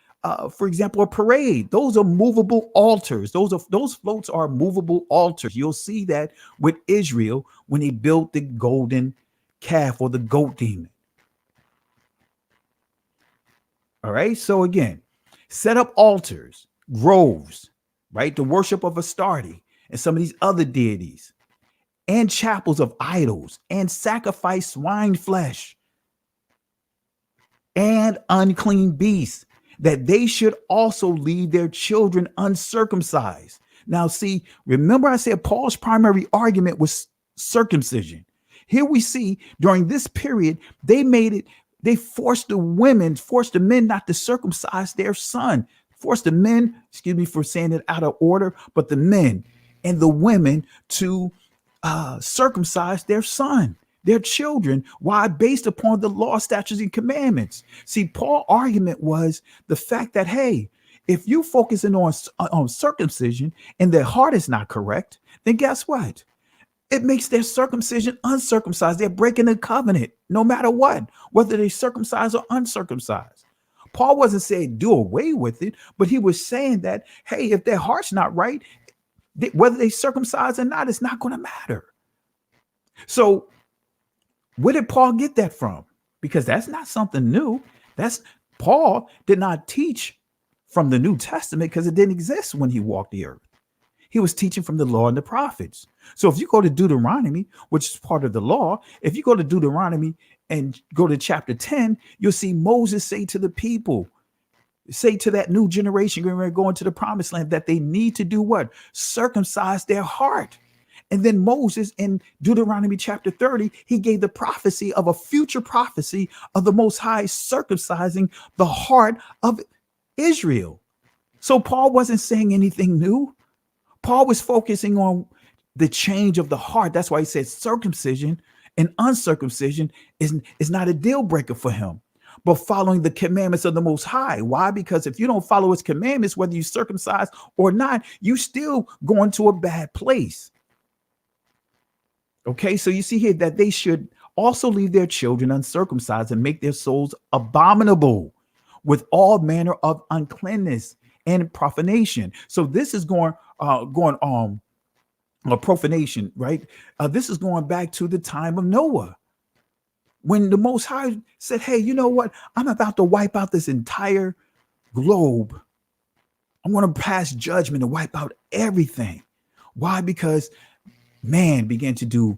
for example, a parade, those are movable altars. Those floats are movable altars. You'll see that with Israel when they built the golden calf or the goat demon. All right. So again, set up altars, groves, right? The worship of Astarte and some of these other deities, and chapels of idols, and sacrifice swine flesh and unclean beasts, that they should also leave their children uncircumcised. Now, see, remember I said Paul's primary argument was circumcision. Here we see during this period, they forced the men not to circumcise their son, forced the men, excuse me for saying it out of order, but the men and the women to circumcise their son, their children. Why? Based upon the law, statutes, and commandments. See, Paul's argument was the fact that, hey, if you focusing on circumcision and their heart is not correct, then guess what? It makes their circumcision uncircumcised. They're breaking the covenant no matter what, whether they circumcised or uncircumcised. Paul wasn't saying do away with it, but he was saying that, hey, if their heart's not right, whether they circumcise or not, it's not going to matter. So where did Paul get that from? Because that's not something new. Paul did not teach from the New Testament because it didn't exist when he walked the earth. He was teaching from the law and the prophets. So if you go to Deuteronomy, which is part of the law, if you go to Deuteronomy and go to chapter 10, you'll see Moses say to the people, say to that new generation when we're going to the promised land, that they need to do what? Circumcise their heart. And then Moses in Deuteronomy chapter 30, he gave the prophecy of a future prophecy of the Most High circumcising the heart of Israel. So Paul wasn't saying anything new. Paul was focusing on the change of the heart. That's why he said circumcision and uncircumcision is not a deal breaker for him, but following the commandments of the Most High. Why? Because if you don't follow his commandments, whether you circumcise or not, you still going to a bad place. Okay, so you see here that they should also leave their children uncircumcised and make their souls abominable with all manner of uncleanness and profanation. So this is going profanation, right? This is going back to the time of Noah, when the Most High said, hey, you know what? I'm about to wipe out this entire globe. I'm going to pass judgment and wipe out everything. Why? Because man began to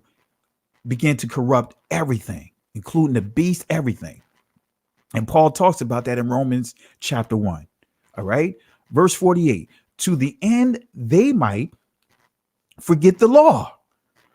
corrupt everything, including the beast, everything. And Paul talks about that in Romans chapter 1. All right. Verse 48, to the end they might forget the law.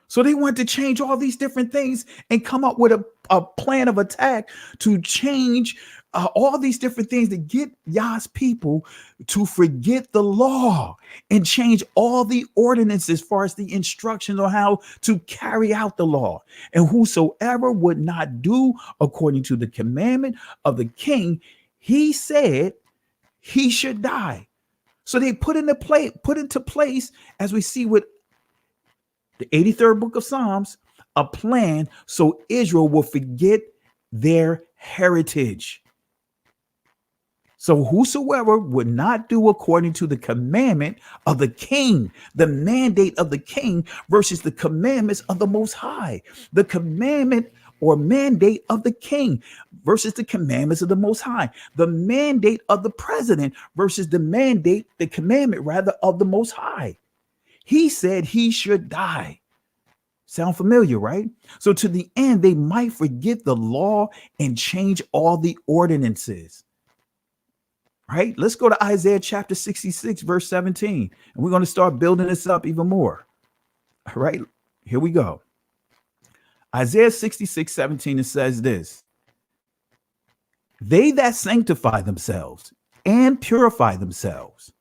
So they wanted to change all these different things and come up with a plan of attack to change all these different things to get Yah's people to forget the law and change all the ordinances as far as the instructions on how to carry out the law. And whosoever would not do according to the commandment of the king, he said he should die. So they put into place, as we see with the 83rd book of Psalms, a plan so Israel will forget their heritage. So whosoever would not do according to the commandment of the king, the mandate of the king versus the commandments of the Most High, the commandment or mandate of the king versus the commandments of the Most High, the mandate of the president versus the commandment rather of the Most High. He said he should die. Sound familiar, right? So to the end, they might forget the law and change all the ordinances. Right? Let's go to Isaiah chapter 66, verse 17. And we're going to start building this up even more. All right, here we go. Isaiah 66, 17, it says this. They that sanctify themselves and purify themselves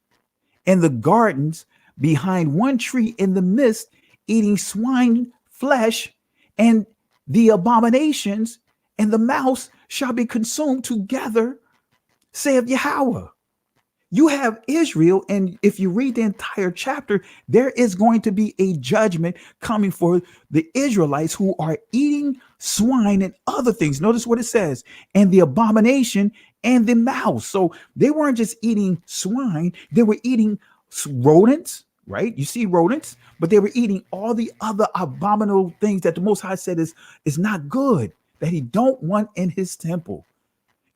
in the gardens behind one tree in the midst, eating swine flesh, and the abominations and the mouse shall be consumed together, saith Yahweh. You have Israel, and if you read the entire chapter, there is going to be a judgment coming for the Israelites who are eating swine and other things. Notice what it says, and the abomination and the mouse. So they weren't just eating swine, they were eating rodents, right? You see rodents, but they were eating all the other abominable things that the Most High said is not good, that he don't want in his temple.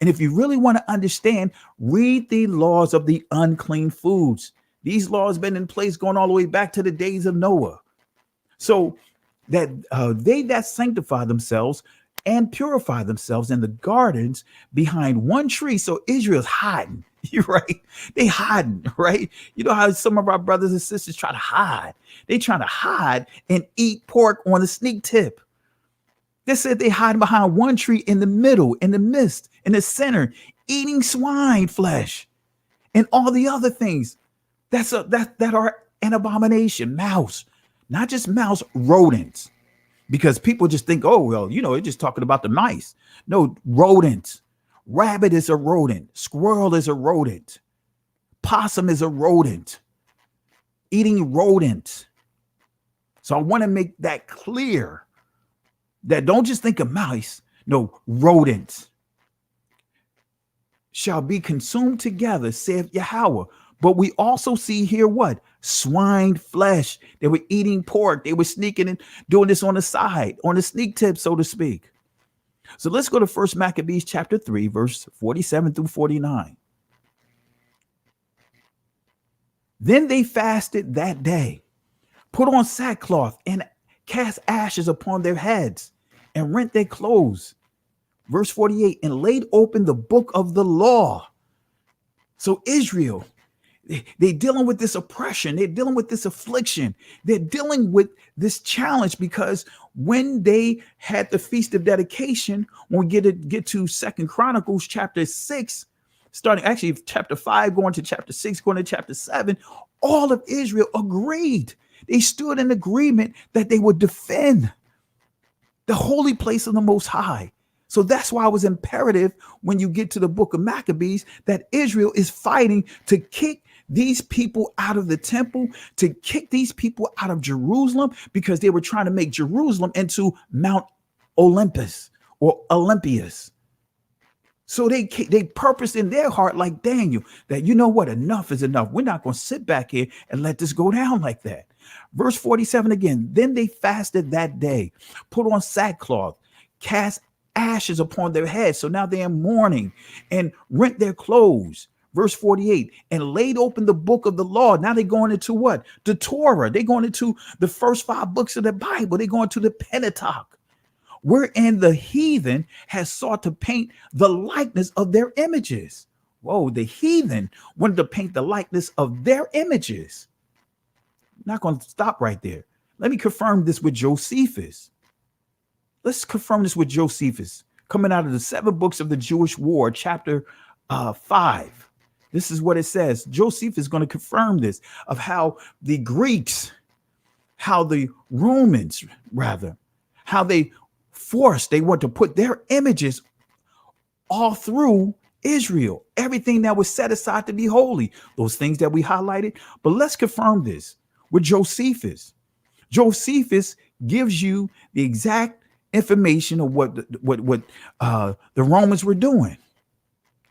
And if you really want to understand, read the laws of the unclean foods. These laws have been in place going all the way back to the days of Noah. So that they that sanctify themselves and purify themselves in the gardens behind one tree. So Israel's hiding. You're right. They hiding, right? You know how some of our brothers and sisters try to hide. They trying to hide and eat pork on the sneak tip. They said they hide behind one tree in the middle, in the midst, in the center, eating swine flesh and all the other things that are an abomination. Mouse, not just mouse, rodents, because people just think, oh, well, you know, it's just talking about the mice. No, rodents. Rabbit is a rodent. Squirrel is a rodent. Possum is a rodent. Eating rodents. So I want to make that clear. That don't just think of mice, no, rodents shall be consumed together, saith Yahweh. But we also see here what? Swine flesh. They were eating pork. They were sneaking and doing this on the side, on the sneak tip, so to speak. So let's go to 1 Maccabees chapter 3, verse 47 through 49. Then they fasted that day, put on sackcloth and cast ashes upon their heads and rent their clothes. Verse 48, and laid open the book of the law. So Israel, they're dealing with this oppression. They're dealing with this affliction. They're dealing with this challenge because when they had the Feast of Dedication, when we get to 2 Chronicles chapter 6, starting actually chapter 5, going to chapter 6, going to chapter 7, all of Israel agreed. They stood in agreement that they would defend the holy place of the Most High. So that's why it was imperative when you get to the book of Maccabees that Israel is fighting to kick these people out of the temple, to kick these people out of Jerusalem, because they were trying to make Jerusalem into Mount Olympus or Olympias. So they purposed in their heart, like Daniel, that you know what, enough is enough. We're not going to sit back here and let this go down like that. Verse 47 again, then they fasted that day, put on sackcloth, cast ashes upon their heads. So now they're in mourning, and rent their clothes. Verse 48, and laid open the book of the law. Now they're going into what? The Torah. They're going into the first 5 books of the Bible. They're going to the Pentateuch, wherein the heathen has sought to paint the likeness of their images. Whoa, the heathen wanted to paint the likeness of their images. Not going to stop right there. Let me confirm this with Josephus. Let's confirm this with Josephus, coming out of the 7 books of the Jewish War, chapter 5. This is what it says. Josephus is going to confirm this, of how the Greeks, how the Romans, rather, how they want to put their images all through Israel, everything that was set aside to be holy, those things that we highlighted. But let's confirm this with Josephus. Josephus gives you the exact information of what the Romans were doing.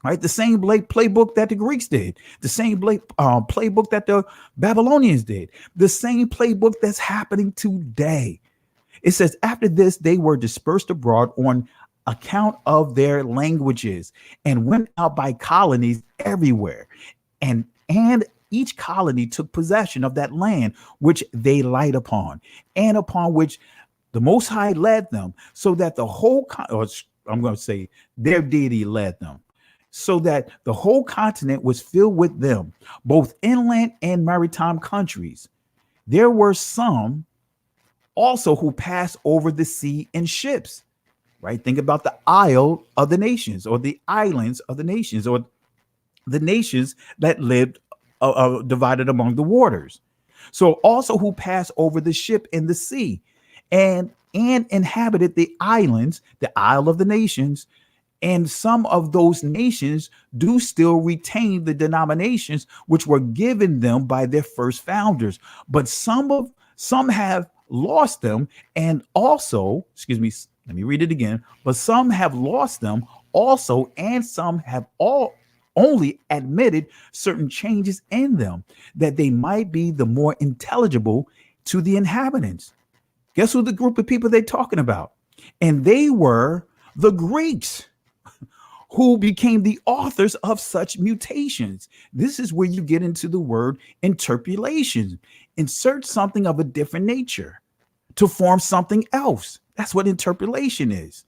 Right, the same playbook that the Greeks did, the same playbook that the Babylonians did, the same playbook that's happening today. It says, after this, they were dispersed abroad on account of their languages and went out by colonies everywhere. And each colony took possession of that land which they light upon, and upon which the Most High led them, so that the whole, I'm going to say their deity led them, so that the whole continent was filled with them, both inland and maritime countries. There were some also who passed over the sea in ships, right? Think about the isle of the nations, or the islands of the nations, or the nations that lived divided among the waters. So also who passed over the ship in the sea and inhabited the islands, the isle of the nations. And some of those nations do still retain the denominations which were given them by their first founders, but some have lost them, and also, let me read it again. But some have lost them also, and some have only admitted certain changes in them, that they might be the more intelligible to the inhabitants. Guess who the group of people they're talking about? And they were the Greeks, who became the authors of such mutations. This is where you get into the word interpolation. Insert something of a different nature to form something else. That's what interpolation is.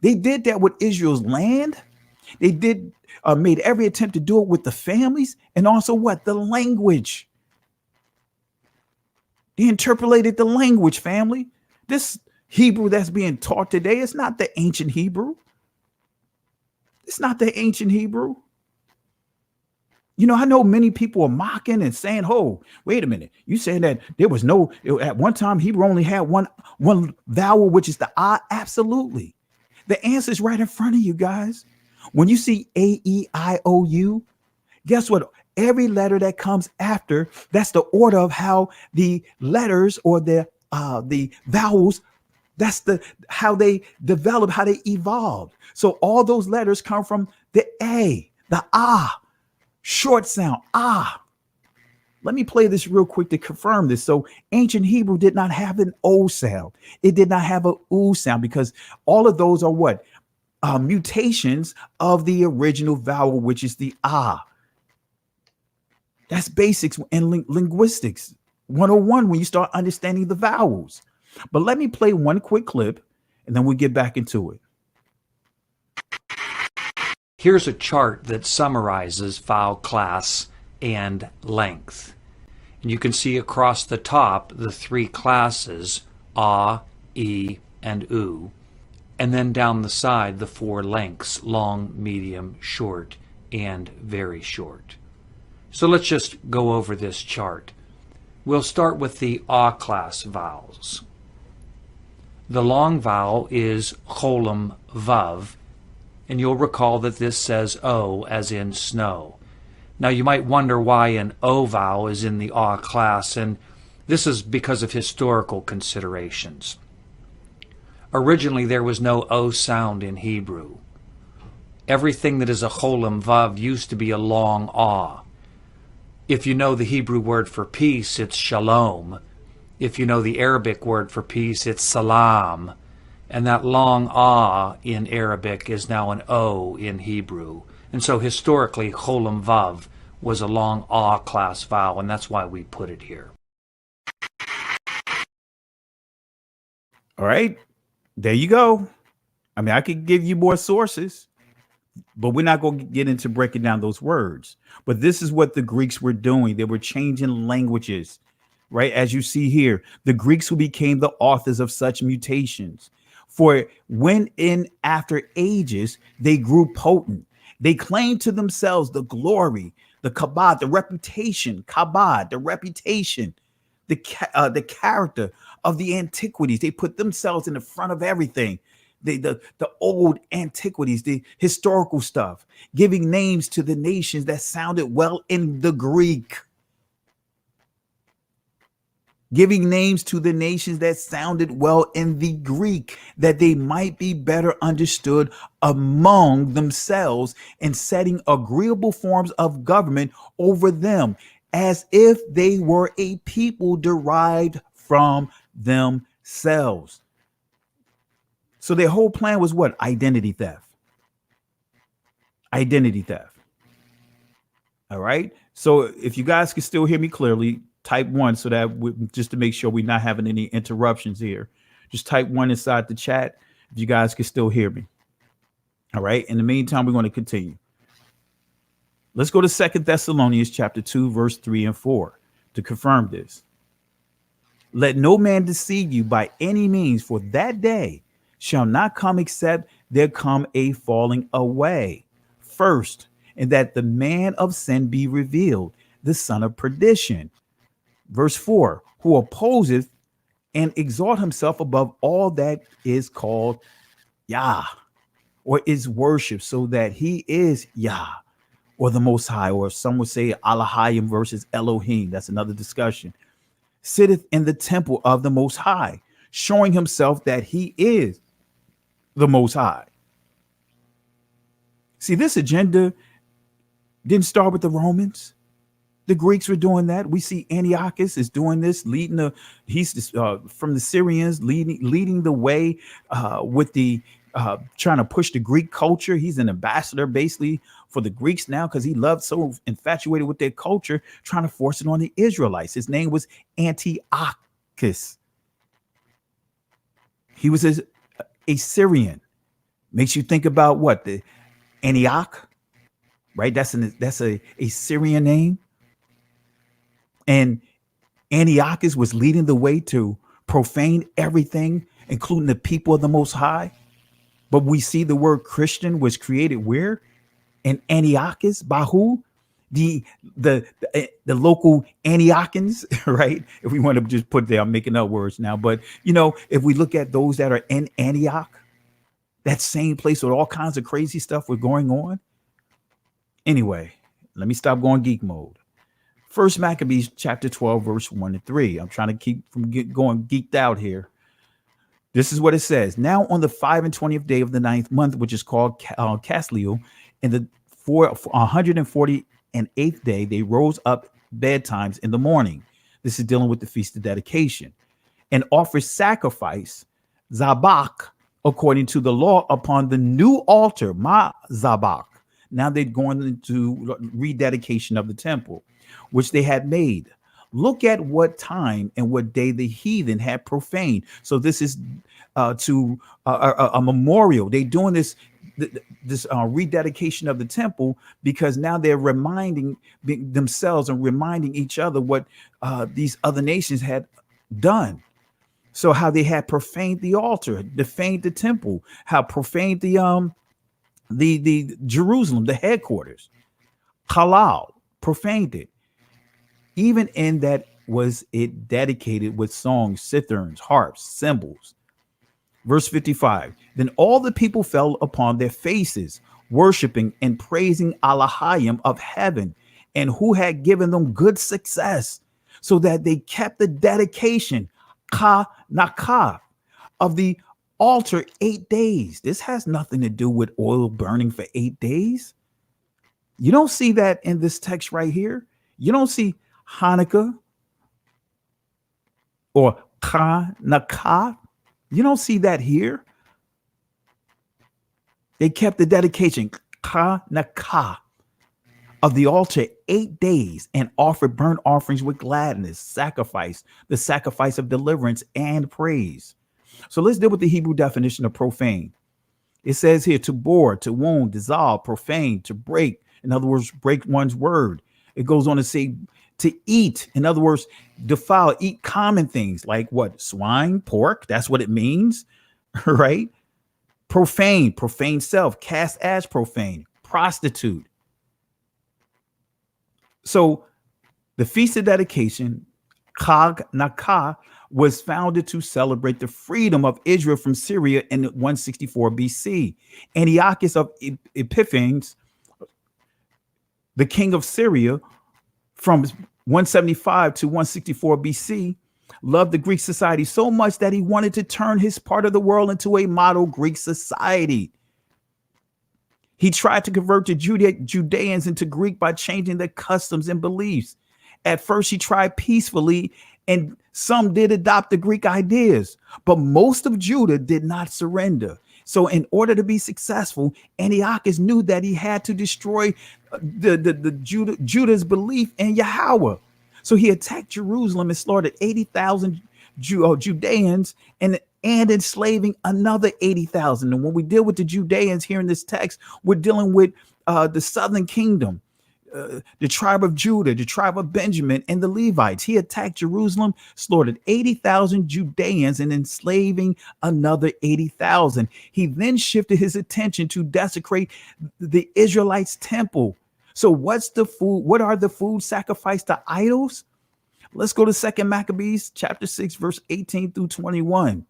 They did that with Israel's land. They made every attempt to do it with the families, and also what? The language. They interpolated the language, family. This Hebrew that's being taught today is not the ancient Hebrew. It's not the ancient Hebrew. You know, I know many people are mocking and saying, oh, wait a minute. You saying that there was no, at one time, Hebrew only had one vowel, which is the I? Absolutely. The answer is right in front of you guys. When you see A-E-I-O-U, guess what? Every letter that comes after, that's the order of how the letters or the vowels, that's how they develop, how they evolved. So all those letters come from the A, the ah, short sound, ah. Let me play this real quick to confirm this. So ancient Hebrew did not have an O sound. It did not have a U sound, because all of those are what? Mutations of the original vowel, which is the ah. That's basics in linguistics 101 when you start understanding the vowels. But let me play one quick clip, and then we'll get back into it. Here's a chart that summarizes vowel class and length. And you can see across the top the 3 classes, ah, e, and u. And then down the side, the 4 lengths, long, medium, short, and very short. So let's just go over this chart. We'll start with the ah class vowels. The long vowel is cholam vav, and you'll recall that this says O as in snow. Now you might wonder why an O vowel is in the ah class, and this is because of historical considerations. Originally there was no O sound in Hebrew. Everything that is a cholam vav used to be a long ah. If you know the Hebrew word for peace, it's shalom. If you know the Arabic word for peace, it's salam. And that long ah in Arabic is now an O in Hebrew. And so historically, cholam vav was a long ah class vowel, and that's why we put it here. All right, there you go. I mean, I could give you more sources, but we're not going to get into breaking down those words. But this is what the Greeks were doing. They were changing languages, right? As you see here, the Greeks who became the authors of such mutations For when in after ages they grew potent, they claimed to themselves the glory, the kabod, the reputation, the character of the antiquities. They put themselves in the front of everything. The old antiquities, the historical stuff, giving names to the nations that sounded well in the Greek. Giving names to the nations that sounded well in the Greek, that they might be better understood among themselves, and setting agreeable forms of government over them, as if they were a people derived from themselves. So their whole plan was what? Identity theft. Identity theft. All right. So if you guys can still hear me clearly, type 1 so that just to make sure we're not having any interruptions here. Just type 1 inside the chat if you guys can still hear me. All right. In the meantime, we're going to continue. Let's go to 2 Thessalonians chapter 2, verse 3 and 4 to confirm this. Let no man deceive you by any means, for that day shall not come except there come a falling away first, and that the man of sin be revealed, the son of perdition. Verse 4, who opposeth and exalt himself above all that is called Yah, or is worship, so that he is Yah, or the Most High, or some would say Elohim versus Elohim. That's another discussion. Sitteth in the temple of the Most High, showing himself that he is the Most High. See, this agenda didn't start with the Romans. The Greeks were doing that. We see Antiochus is doing this, he's from the Syrians, leading the way with the trying to push the Greek culture. He's an ambassador basically for the Greeks now because he loved, so infatuated with their culture, trying to force it on the Israelites. His name was Antiochus. He was a Syrian. Makes you think about what? The Antioch, right? That's a Syrian name. And Antiochus was leading the way to profane everything, including the people of the Most High. But we see the word Christian was created where? In Antiochus, by who? The local Antiochans, right? If we want to just put there, I'm making up words now. But, if we look at those that are in Antioch, that same place with all kinds of crazy stuff was going on. Anyway, let me stop going geek mode. First Maccabees chapter 12, verse 1 and 3. I'm trying to keep from going geeked out here. This is what it says. Now on the 25th day of the 9th month, which is called Casleo, in the 148th day, they rose up bedtimes in the morning. This is dealing with the Feast of Dedication, and offered sacrifice, Zabak, according to the law, upon the new altar, Ma Zabak. Now they're going into rededication of the temple, which they had made. Look at what time and what day the heathen had profaned. So this is to a memorial. They're doing this rededication of the temple because now they're reminding themselves and reminding each other what these other nations had done. So how they had profaned the altar, defamed the temple, how profaned the Jerusalem, the headquarters, halal, profaned it. Even in that was it dedicated with songs, citherns, harps, cymbals. Verse 55, then all the people fell upon their faces, worshiping and praising Elohim of heaven, and who had given them good success, so that they kept the dedication, ka, of the altar 8 days. This has nothing to do with oil burning for 8 days. You don't see that in this text right here. You don't see Hanukkah or Hanukkah. You don't see that here. They kept the dedication, Hanukkah, of the altar 8 days, and offered burnt offerings with gladness, the sacrifice of deliverance and praise. So let's deal with the Hebrew definition of profane. It says here to bore, to wound, dissolve, profane, to break. In other words, break one's word. It goes on to say to eat. In other words, defile, eat common things like what? Swine, pork. That's what it means. right? Profane, profane self, cast as profane, prostitute. So the Feast of Dedication, Chag Nakah, was founded to celebrate the freedom of Israel from Syria in 164 BC. Antiochus of Epiphanes, the king of Syria, from 175 to 164 BC, loved the Greek society so much that he wanted to turn his part of the world into a model Greek society. He tried to convert the Judeans into Greek by changing their customs and beliefs. At first, he tried peacefully, and some did adopt the Greek ideas, but most of Judah did not surrender. So in order to be successful, Antiochus knew that he had to destroy Judah's belief in Yahweh. So he attacked Jerusalem and slaughtered 80,000 Judeans and enslaving another 80,000. And when we deal with the Judeans here in this text, we're dealing with the southern kingdom, the tribe of Judah, the tribe of Benjamin, and the Levites. He attacked Jerusalem, slaughtered 80,000 Judeans, and enslaving another 80,000. He then shifted his attention to desecrate the Israelites' temple. So what's the food? What are the food sacrificed to idols? Let's go to 2 Maccabees chapter 6, verse 18 through 21.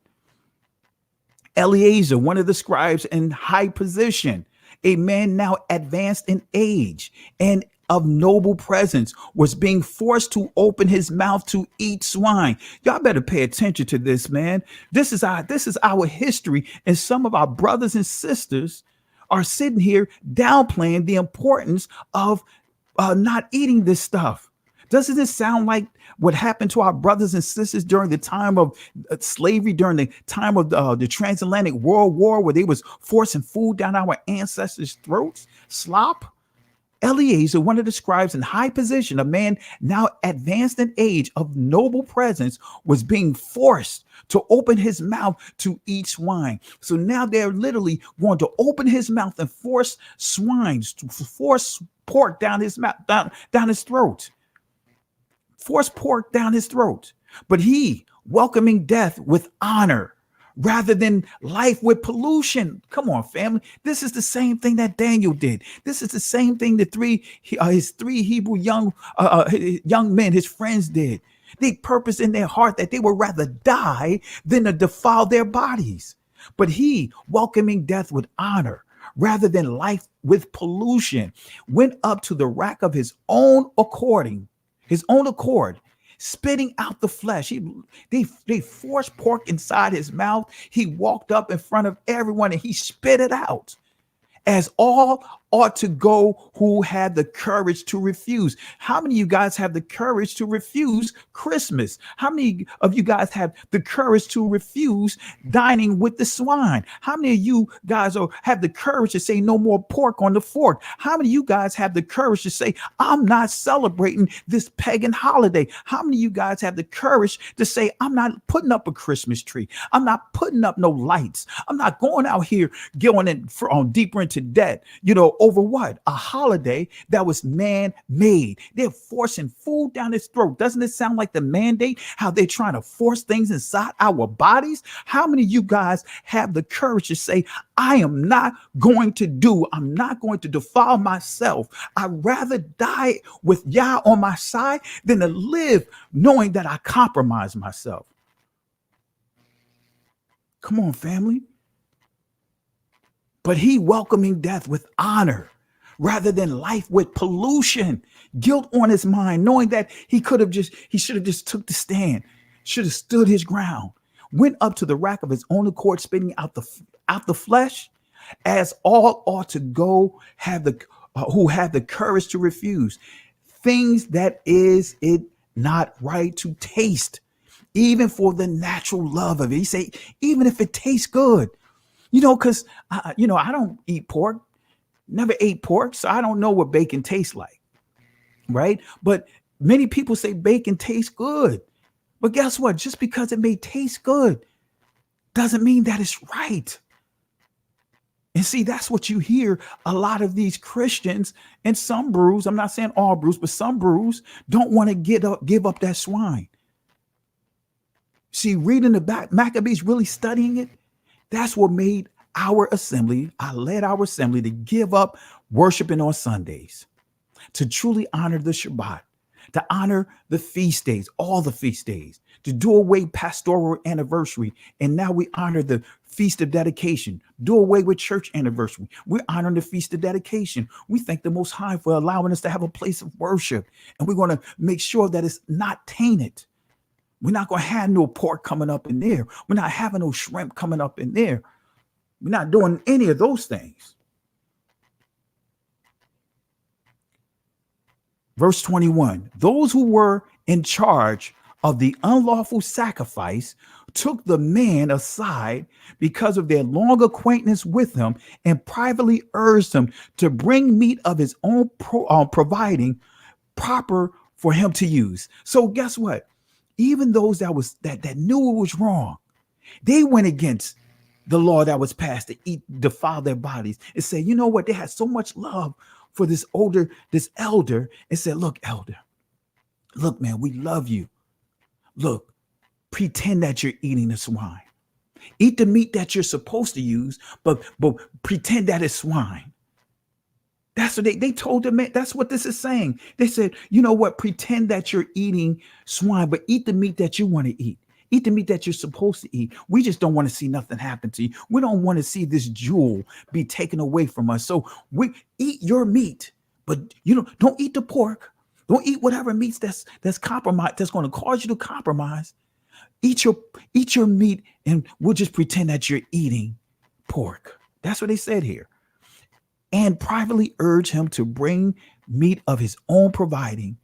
Eleazar, one of the scribes in high position, a man now advanced in age and of noble presence, was being forced to open his mouth to eat swine. Y'all better pay attention to this, man. This is our history, and some of our brothers and sisters are sitting here downplaying the importance of not eating this stuff. Doesn't this sound like what happened to our brothers and sisters during the time of slavery, during the time of the transatlantic world war, where they was forcing food down our ancestors' throats? Slop. Eleazar, one of the scribes in high position, a man now advanced in age of noble presence, was being forced to open his mouth to eat swine. So now they're literally going to open his mouth and force force pork down his mouth, down his throat. Force pork down his throat. But he, welcoming death with honor rather than life with pollution. Come on, family. This is the same thing that Daniel did. This is the same thing his three Hebrew young men, his friends, did. They purposed in their heart that they would rather die than to defile their bodies. But he, welcoming death with honor rather than life with pollution, went up to the rack of his own accord, spitting out the flesh. They forced pork inside his mouth. He walked up in front of everyone and he spit it out, as all ought to go who had the courage to refuse. How many of you guys have the courage to refuse Christmas? How many of you guys have the courage to refuse dining with the swine? How many of you guys have the courage to say no more pork on the fork? How many of you guys have the courage to say, I'm not celebrating this pagan holiday? How many of you guys have the courage to say, I'm not putting up a Christmas tree? I'm not putting up no lights. I'm not going out here going in deeper into debt, over what? A holiday that was man-made. They're forcing food down his throat. Doesn't it sound like the mandate, how they're trying to force things inside our bodies? How many of you guys have the courage to say, I'm not going to defile myself. I'd rather die with Yah on my side than to live knowing that I compromise myself? Come on, family. But he, welcoming death with honor rather than life with pollution, guilt on his mind, knowing that he should have just took the stand, should have stood his ground, went up to the rack of his own accord, spitting out the flesh, as all ought to go who have the courage to refuse things that is it not right to taste, even for the natural love of it. He say, even if it tastes good. Because, I don't eat pork, never ate pork, so I don't know what bacon tastes like, right? But many people say bacon tastes good. But guess what? Just because it may taste good doesn't mean that it's right. And see, that's what you hear a lot of these Christians and some brews, I'm not saying all brews, but some brews don't want to give up that swine. See, reading the Maccabees, really studying it, That's what made our assembly. I led our assembly to give up worshiping on Sundays, to truly honor the Shabbat, to honor the feast days, all the feast days, to do away pastoral anniversary. And now we honor the feast of dedication, do away with church anniversary. We're honoring the feast of dedication. We thank the Most High for allowing us to have a place of worship. And we're going to make sure that it's not tainted. We're not going to have no pork coming up in there. We're not having no shrimp coming up in there. We're not doing any of those things. Verse 21, those who were in charge of the unlawful sacrifice took the man aside because of their long acquaintance with him and privately urged him to bring meat of his own providing proper for him to use. So guess what? Even those that knew it was wrong, they went against the law that was passed to defile their bodies and say, you know what? They had so much love for this elder, and said, look, elder, look, man, we love you. Look, pretend that you're eating the swine. Eat the meat that you're supposed to use, but pretend that it's swine. That's what they told the man. That's what this is saying. They said, you know what? Pretend that you're eating swine, but eat the meat that you want to eat. Eat the meat that you're supposed to eat. We just don't want to see nothing happen to you. We don't want to see this jewel be taken away from us. So we eat your meat, but don't eat the pork. Don't eat whatever meats that's compromised, that's going to cause you to compromise. Eat your meat, and we'll just pretend that you're eating pork. That's what they said here. And privately urge him to bring meat of his own providing,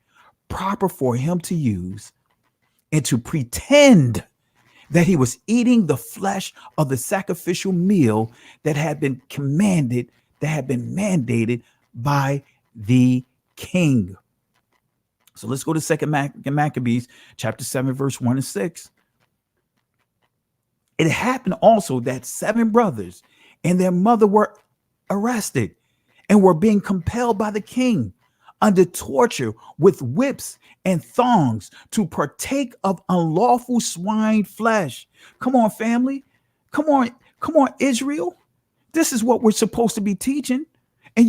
proper for him to use, and to pretend that he was eating the flesh of the sacrificial meal that had been commanded, that had been mandated by the king. So let's go to 2 Maccabees chapter 7, verse 1 and 6. It happened also that 7 brothers and their mother were arrested and were being compelled by the king under torture with whips and thongs to partake of unlawful swine flesh. Come on, family. Come on, Israel. This is what we're supposed to be teaching. And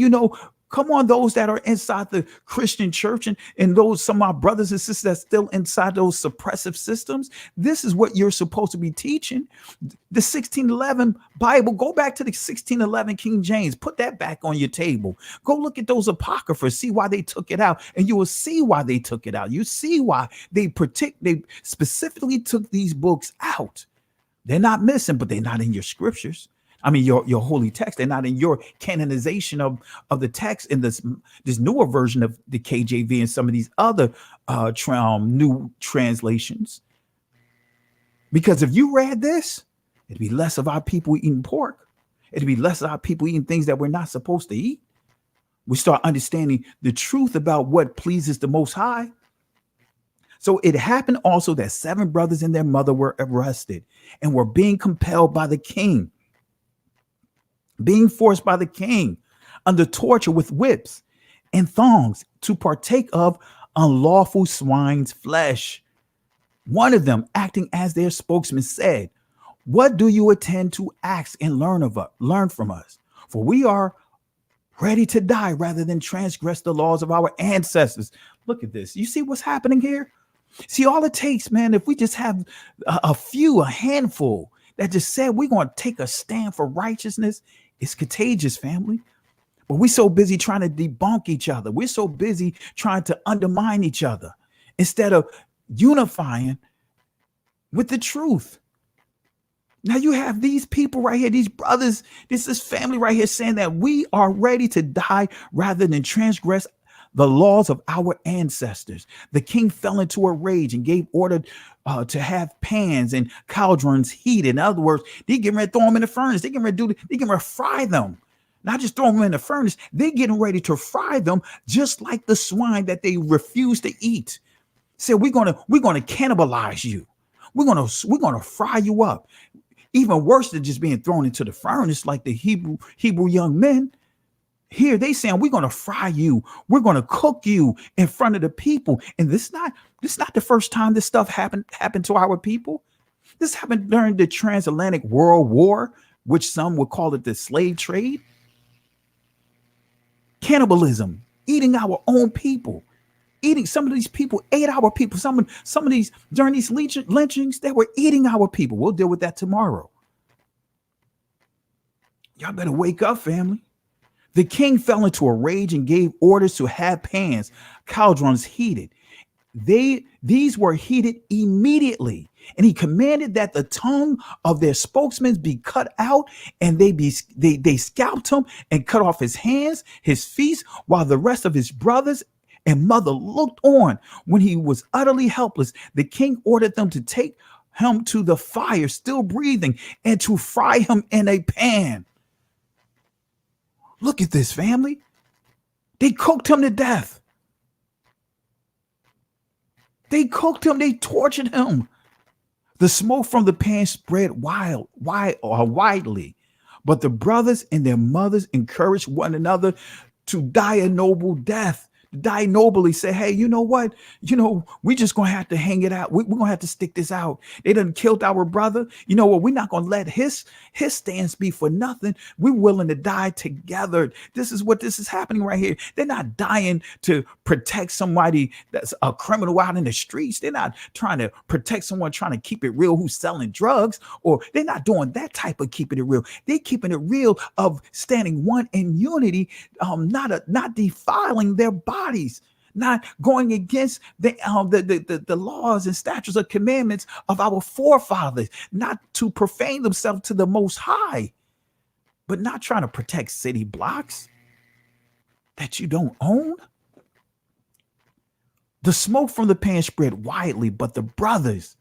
come on, those that are inside the Christian church and those, some of our brothers and sisters that's still inside those suppressive systems. This is what you're supposed to be teaching. The 1611 Bible, go back to the 1611 King James, put that back on your table. Go look at those apocryphas, see why they took it out, and you will see why they took it out. You see why they specifically took these books out. They're not missing, but they're not in your scriptures. I mean, your holy text. They're not in your canonization of the text in this newer version of the KJV and some of these other new translations. Because if you read this, it'd be less of our people eating pork. It'd be less of our people eating things that we're not supposed to eat. We start understanding the truth about what pleases the Most High. So it happened also that 7 brothers and their mother were arrested and were being compelled by the king, being forced by the king under torture with whips and thongs to partake of unlawful swine's flesh. One of them, acting as their spokesman, said, "What do you intend to ask and learn from us? For we are ready to die rather than transgress the laws of our ancestors." Look at this. You see what's happening here? See, all it takes, man, if we just have a handful that just said we're going to take a stand for righteousness, it's contagious, family. But we're so busy trying to debunk each other. We're so busy trying to undermine each other instead of unifying with the truth. Now you have these people right here, these brothers, this family right here saying that we are ready to die rather than transgress the laws of our ancestors. The king fell into a rage and gave order to have pans and cauldrons heated. In other words, they getting ready to throw them in the furnace. They getting ready to fry them. Not just throw them in the furnace. They're getting ready to fry them just like the swine that they refuse to eat. Say, we're gonna cannibalize you. We're gonna fry you up. Even worse than just being thrown into the furnace like the Hebrew young men. Here they saying we're going to fry you. We're going to cook you in front of the people. And this is not the first time this stuff happened to our people. This happened during the transatlantic World War which some would call it the slave trade, cannibalism, eating our own people. Eating, some of these people ate our people. Some of these, during these lynchings, they were eating our people. We'll deal with that tomorrow. Y'all better wake up, family. The king fell into a rage and gave orders to have pans, cauldrons heated. These were heated immediately, and he commanded that the tongue of their spokesmen be cut out, and they scalped him and cut off his hands, his feet, while the rest of his brothers and mother looked on. When he was utterly helpless, the king ordered them to take him to the fire, still breathing, and to fry him in a pan. Look at this, family. They cooked him to death. They cooked him. They tortured him. The smoke from the pan spread widely, but the brothers and their mothers encouraged one another to die a noble death. Die nobly, say, hey, you know what? We just gonna have to hang it out. We're gonna have to stick this out. They done killed our brother. You know what? We're not gonna let his stance be for nothing. We're willing to die together. This is happening right here. They're not dying to protect somebody that's a criminal out in the streets. They're not trying to protect someone trying to keep it real who's selling drugs, or they're not doing that type of keeping it real. They're keeping it real of standing one in unity, not defiling their bodies, not going against the laws and statutes or commandments of our forefathers, not to profane themselves to the Most High, but not trying to protect city blocks that you don't own. The smoke from the pan spread widely, but the brothers,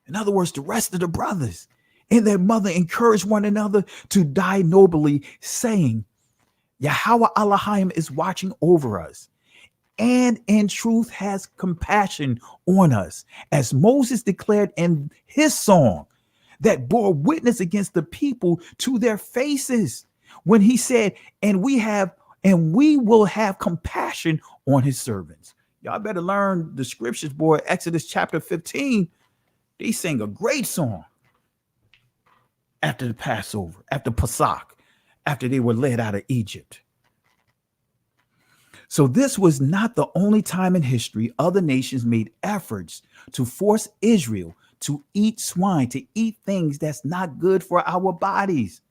in other words, the rest of the brothers and their mother, encouraged one another to die nobly, saying, Yahweh Elohim is watching over us, and in truth has compassion on us, as Moses declared in his song that bore witness against the people to their faces, when he said, and we will have compassion on his servants. Y'all better learn the scriptures, boy. Exodus chapter 15, they sang a great song after the Passover, after Pesach, after they were led out of Egypt. So this was not the only time in history other nations made efforts to force Israel to eat swine, to eat things that's not good for our bodies.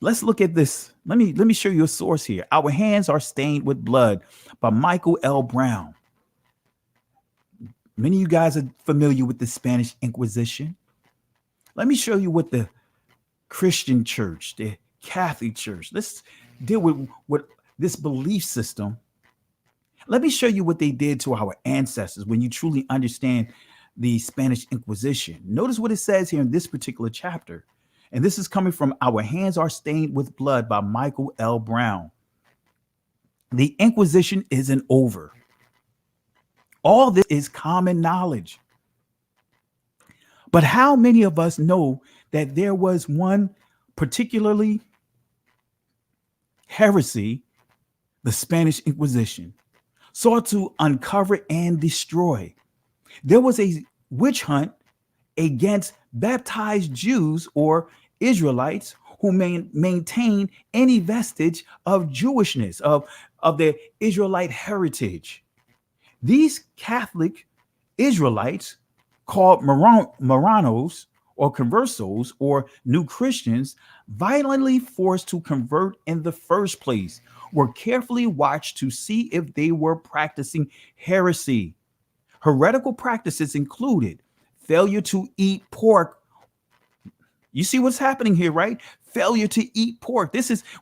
Let's look at this. Let me show you a source here. Our Hands Are Stained with Blood by Michael L. Brown. Many of you guys are familiar with the Spanish Inquisition. Let me show you what the Christian church, the Catholic church, let's deal with this belief system. Let me show you what they did to our ancestors when you truly understand the Spanish Inquisition. Notice what it says here in this particular chapter. And this is coming from Our Hands Are Stained with Blood by Michael L. Brown. The Inquisition isn't over. All this is common knowledge. But how many of us know that there was one particularly heresy, the Spanish Inquisition, sought to uncover and destroy? There was a witch hunt against baptized Jews or Israelites who maintain any vestige of Jewishness, of their Israelite heritage. These Catholic Israelites, called Moranos or Conversos or New Christians, violently forced to convert in the first place, were carefully watched to see if they were practicing heresy. Heretical practices included failure to eat pork. You see what's happening here, right? Failure to eat pork.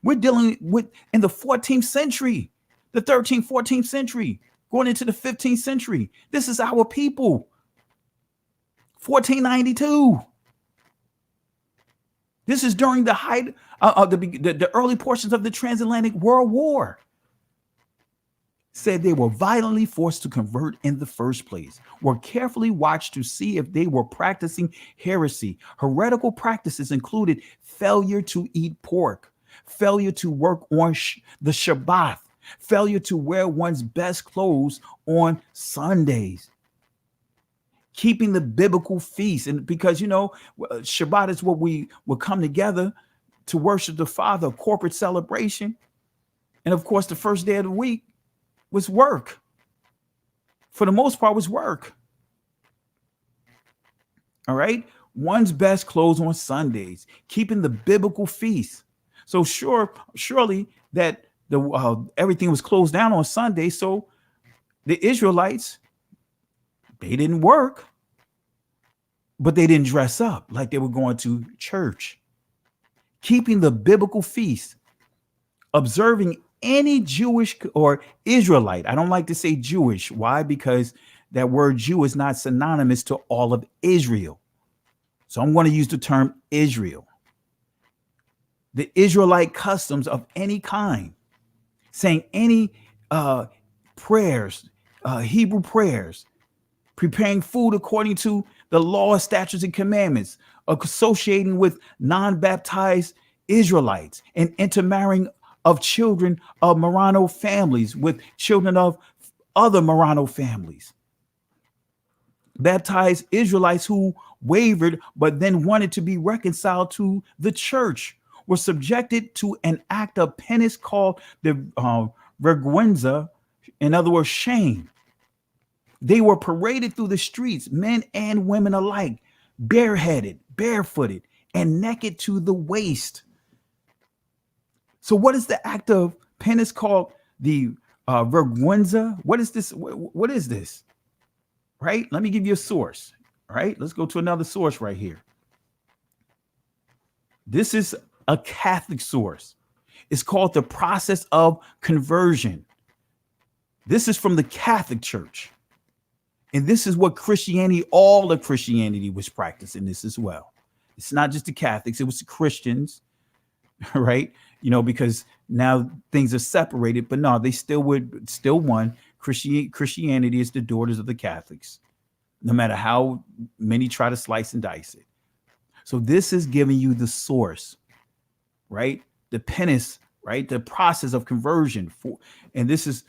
We're dealing with in the 14th century, the 13th, 14th century, going into the 15th century. This is our people. 1492. This is during the height of the early portions of the transatlantic World War. Said they were violently forced to convert in the first place, were carefully watched to see if they were practicing heresy. Heretical practices included failure to eat pork, failure to work on the Shabbat, failure to wear one's best clothes on Sundays, keeping the biblical feast. And because, Shabbat is what we will come together to worship the Father, a corporate celebration. And of course, the first day of the week was work. For the most part, was work. All right. One's best clothes on Sundays, keeping the biblical feast. So surely that everything was closed down on Sunday. So the Israelites, they didn't work, but they didn't dress up like they were going to church. Keeping the biblical feast, observing any Jewish or Israelite. I don't like to say Jewish. Why? Because that word Jew is not synonymous to all of Israel. So I'm going to use the term Israel. The Israelite customs of any kind, saying any prayers, Hebrew prayers, preparing food according to the law, statutes, and commandments, associating with non-baptized Israelites, and intermarrying of children of Marrano families with children of other Marrano families. Baptized Israelites who wavered but then wanted to be reconciled to the church were subjected to an act of penance called the vergüenza, in other words, shame. They were paraded through the streets, men and women alike, bareheaded, barefooted, and naked to the waist. So what is the act of penance called the vergüenza? What is this? What is this? Right? Let me give you a source. All right, let's go to another source right here. This is a Catholic source. It's called the process of conversion. This is from the Catholic Church. And this is what Christianity, all of Christianity was practicing this as well. It's not just the Catholics, it was the Christians, right? Because now things are separated, but no, they still one. Christianity is the daughters of the Catholics, no matter how many try to slice and dice it. So this is giving you the source, right? The penance, right? The process of conversion. And this is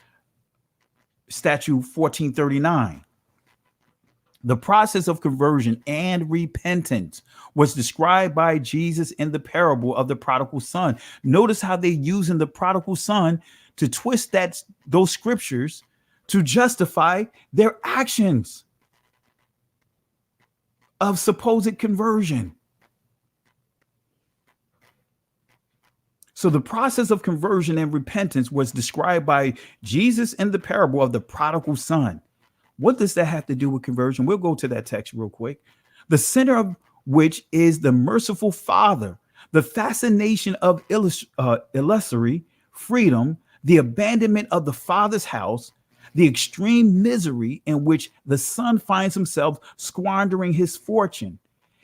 Statute 1439. The process of conversion and repentance was described by Jesus in the parable of the prodigal son. Notice how they're using the prodigal son to twist those scriptures to justify their actions of supposed conversion. So the process of conversion and repentance was described by Jesus in the parable of the prodigal son. What does that have to do with conversion? We'll go to that text real quick. The center of which is the merciful Father, the fascination of illusory freedom, the abandonment of the Father's house, the extreme misery in which the Son finds himself squandering his fortune,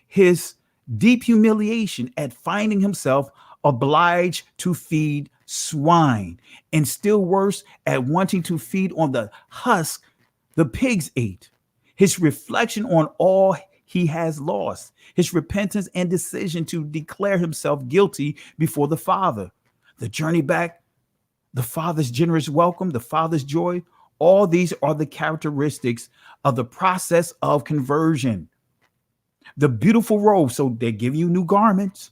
his deep humiliation at finding himself obliged to feed swine, and still worse, at wanting to feed on the husk the pigs ate, his reflection on all he has lost, his repentance and decision to declare himself guilty before the Father, the journey back, the Father's generous welcome, the Father's joy. All these are the characteristics of the process of conversion. The beautiful robe. So they give you new garments.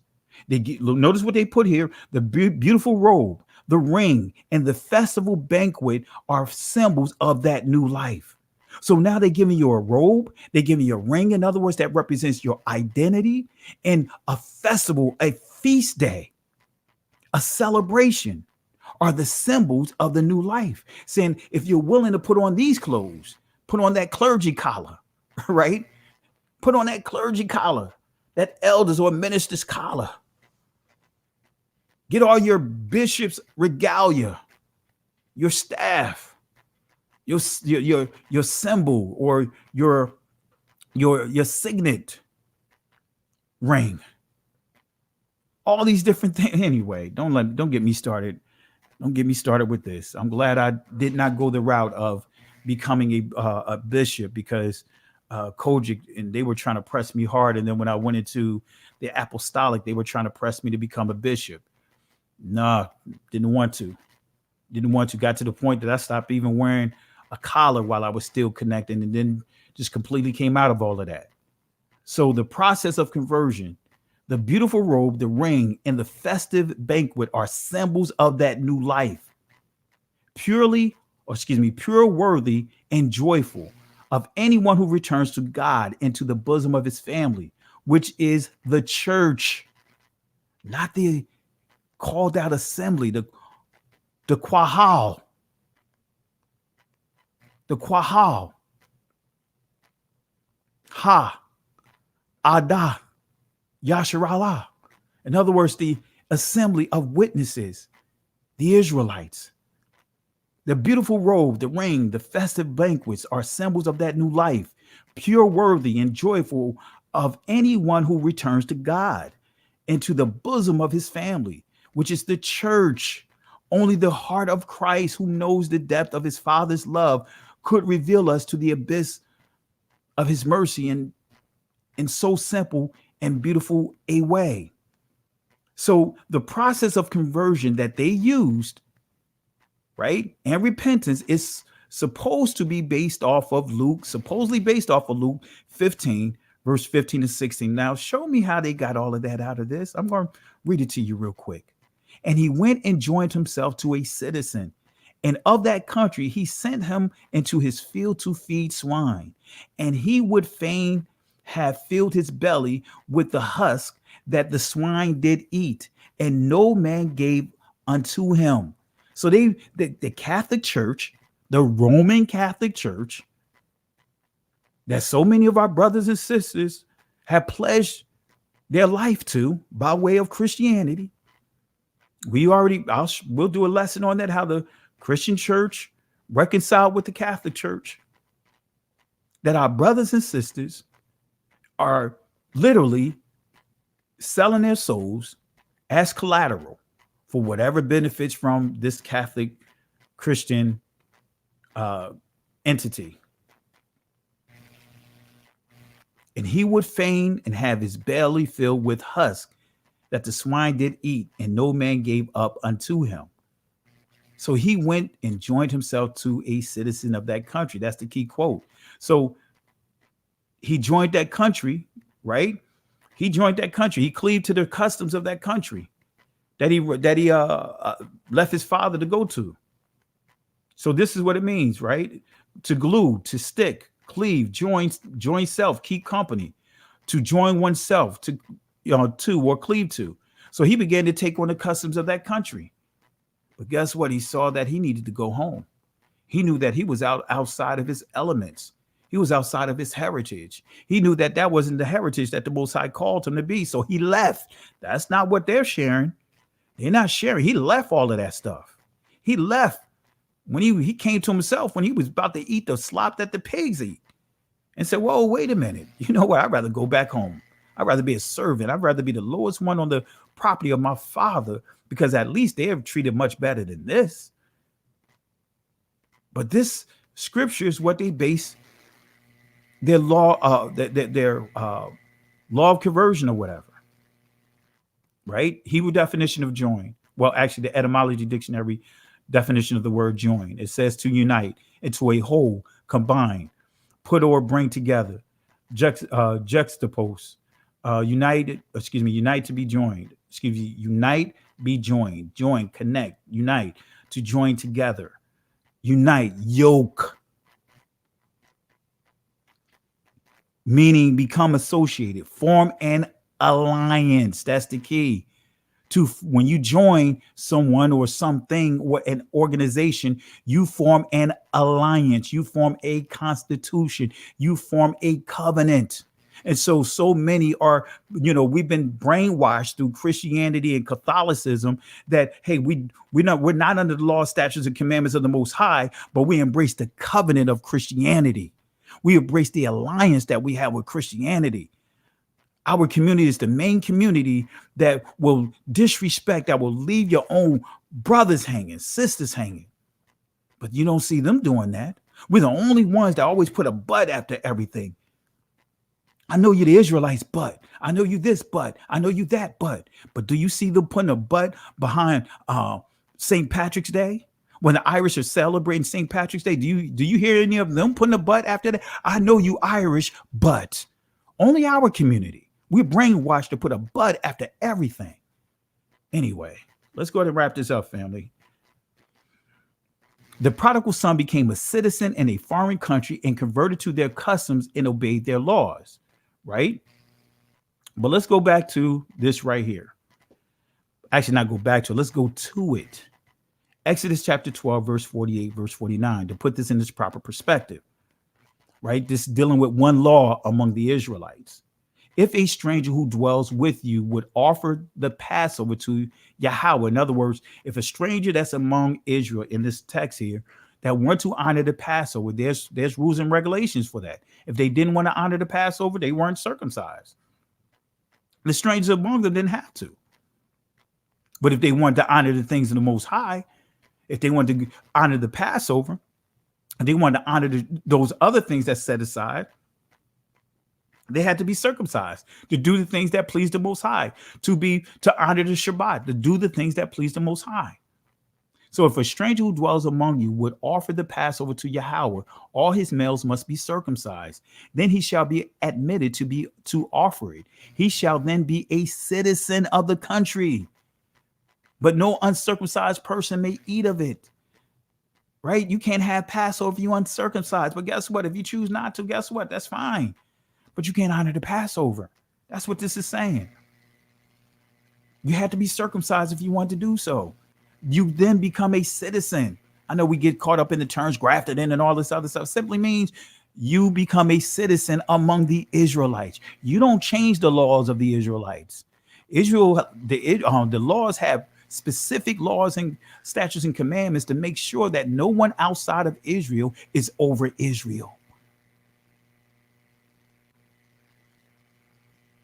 Notice what they put here. The beautiful robe, the ring, and the festival banquet are symbols of that new life. So now they're giving you a robe, they're giving you a ring, in other words, that represents your identity, and a festival, a feast day, a celebration are the symbols of the new life. Saying, if you're willing to put on these clothes, put on that clergy collar, right? Put on that clergy collar, that elders or minister's collar. Get all your bishop's regalia, your staff, your symbol, or your signet ring. All these different things. Anyway, don't get me started. Don't get me started with this. I'm glad I did not go the route of becoming a bishop, because Kojic and they were trying to press me hard. And then when I went into the apostolic, they were trying to press me to become a bishop. Nah, didn't want to. Got to the point that I stopped even wearing a collar while I was still connecting. And then just completely came out of all of that. So the process of conversion, the beautiful robe, the ring, and the festive banquet are symbols of that new life. Pure, worthy, and joyful of anyone who returns to God into the bosom of his family, which is the church, not the called out assembly, the quahal. The quahal. Ha. Ada. Yasharallah. In other words, the assembly of witnesses, the Israelites. The beautiful robe, the ring, the festive banquets are symbols of that new life, pure, worthy, and joyful of anyone who returns to God into the bosom of his family, which is the church. Only the heart of Christ, who knows the depth of his Father's love, could reveal us to the abyss of his mercy in so simple and beautiful a way. So the process of conversion that they used, right, and repentance is supposedly based off of Luke 15, verse 15 to 16. Now, show me how they got all of that out of this. I'm going to read it to you real quick. And he went and joined himself to a citizen, and of that country he sent him into his field to feed swine. And he would fain have filled his belly with the husk that the swine did eat, and no man gave unto him. So the Catholic Church, the Roman Catholic Church, that so many of our brothers and sisters have pledged their life to by way of Christianity. We'll do a lesson on that, how the Christian church reconciled with the Catholic Church, that our brothers and sisters are literally selling their souls as collateral for whatever benefits from this Catholic Christian entity. And he would fain and have his belly filled with husk that the swine did eat, and no man gave up unto him. So he went and joined himself to a citizen of that country. That's the key quote. So he joined that country, right? He joined that country. He cleaved to the customs of that country that he left his father to go to. So this is what it means, right? To glue, to stick, cleave, join self, keep company, to join oneself, to or cleave to. So he began to take on the customs of that country. But guess what? He saw that he needed to go home. He knew that he was outside of his elements. He was outside of his heritage. He knew that that wasn't the heritage that the Most High called him to be. So he left. That's not what they're sharing. They're not sharing. He left all of that stuff. He left when he came to himself, when he was about to eat the slop that the pigs eat, and said, whoa, wait a minute. You know what? I'd rather go back home. I'd rather be a servant. I'd rather be the lowest one on the property of my father, because at least they have treated much better than this. But this scripture is what they base their law, their law of conversion or whatever, right? Hebrew definition of join. Well, actually, the etymology dictionary definition of the word join. It says to unite into a whole, combine, put or bring together, juxtapose, unite to be joined. Unite, be joined, join, connect, unite, to join together, unite, yoke, meaning become associated, form an alliance. That's the key. When you join someone or something or an organization, you form an alliance, you form a constitution, you form a covenant. And so many are, we've been brainwashed through Christianity and Catholicism that, hey, we're not under the law, statutes, and commandments of the Most High, but we embrace the covenant of Christianity. We embrace the alliance that we have with Christianity. Our community is the main community that will disrespect, that will leave your own brothers hanging, sisters hanging. But you don't see them doing that. We're the only ones that always put a but after everything. I know you're the Israelites, but I know you this, but I know you that, but do you see them putting a but behind St. Patrick's Day? When the Irish are celebrating St. Patrick's Day, do you hear any of them putting a but after that? I know you Irish, but only our community. We're brainwashed to put a but after everything. Anyway, let's go ahead and wrap this up, family. The prodigal son became a citizen in a foreign country and converted to their customs and obeyed their laws, right? But let's go back to this right here. Actually, not go back to it. Let's go to it. Exodus chapter 12, verse 48, verse 49, to put this in its proper perspective, right? This dealing with one law among the Israelites. If a stranger who dwells with you would offer the Passover to Yahweh, in other words, if a stranger that's among Israel in this text here that want to honor the Passover, there's rules and regulations for that. If they didn't want to honor the Passover, they weren't circumcised. The strangers among them didn't have to. But if they wanted to honor the things of the Most High, if they wanted to honor the Passover, and they wanted to honor those other things that's set aside, they had to be circumcised to do the things that pleased the Most High, to honor the Shabbat, to do the things that pleased the Most High. So if a stranger who dwells among you would offer the Passover to Yahweh, all his males must be circumcised. Then he shall be admitted to offer it. He shall then be a citizen of the country. But no uncircumcised person may eat of it. Right? You can't have Passover if you're uncircumcised. But guess what? If you choose not to, guess what? That's fine. But you can't honor the Passover. That's what this is saying. You had to be circumcised if you want to do so. You then become a citizen. I know we get caught up in the terms grafted in and all this other stuff. It simply means you become a citizen among the Israelites. You don't change the laws of the Israelites. The laws have specific laws and statutes and commandments to make sure that no one outside of Israel is over Israel.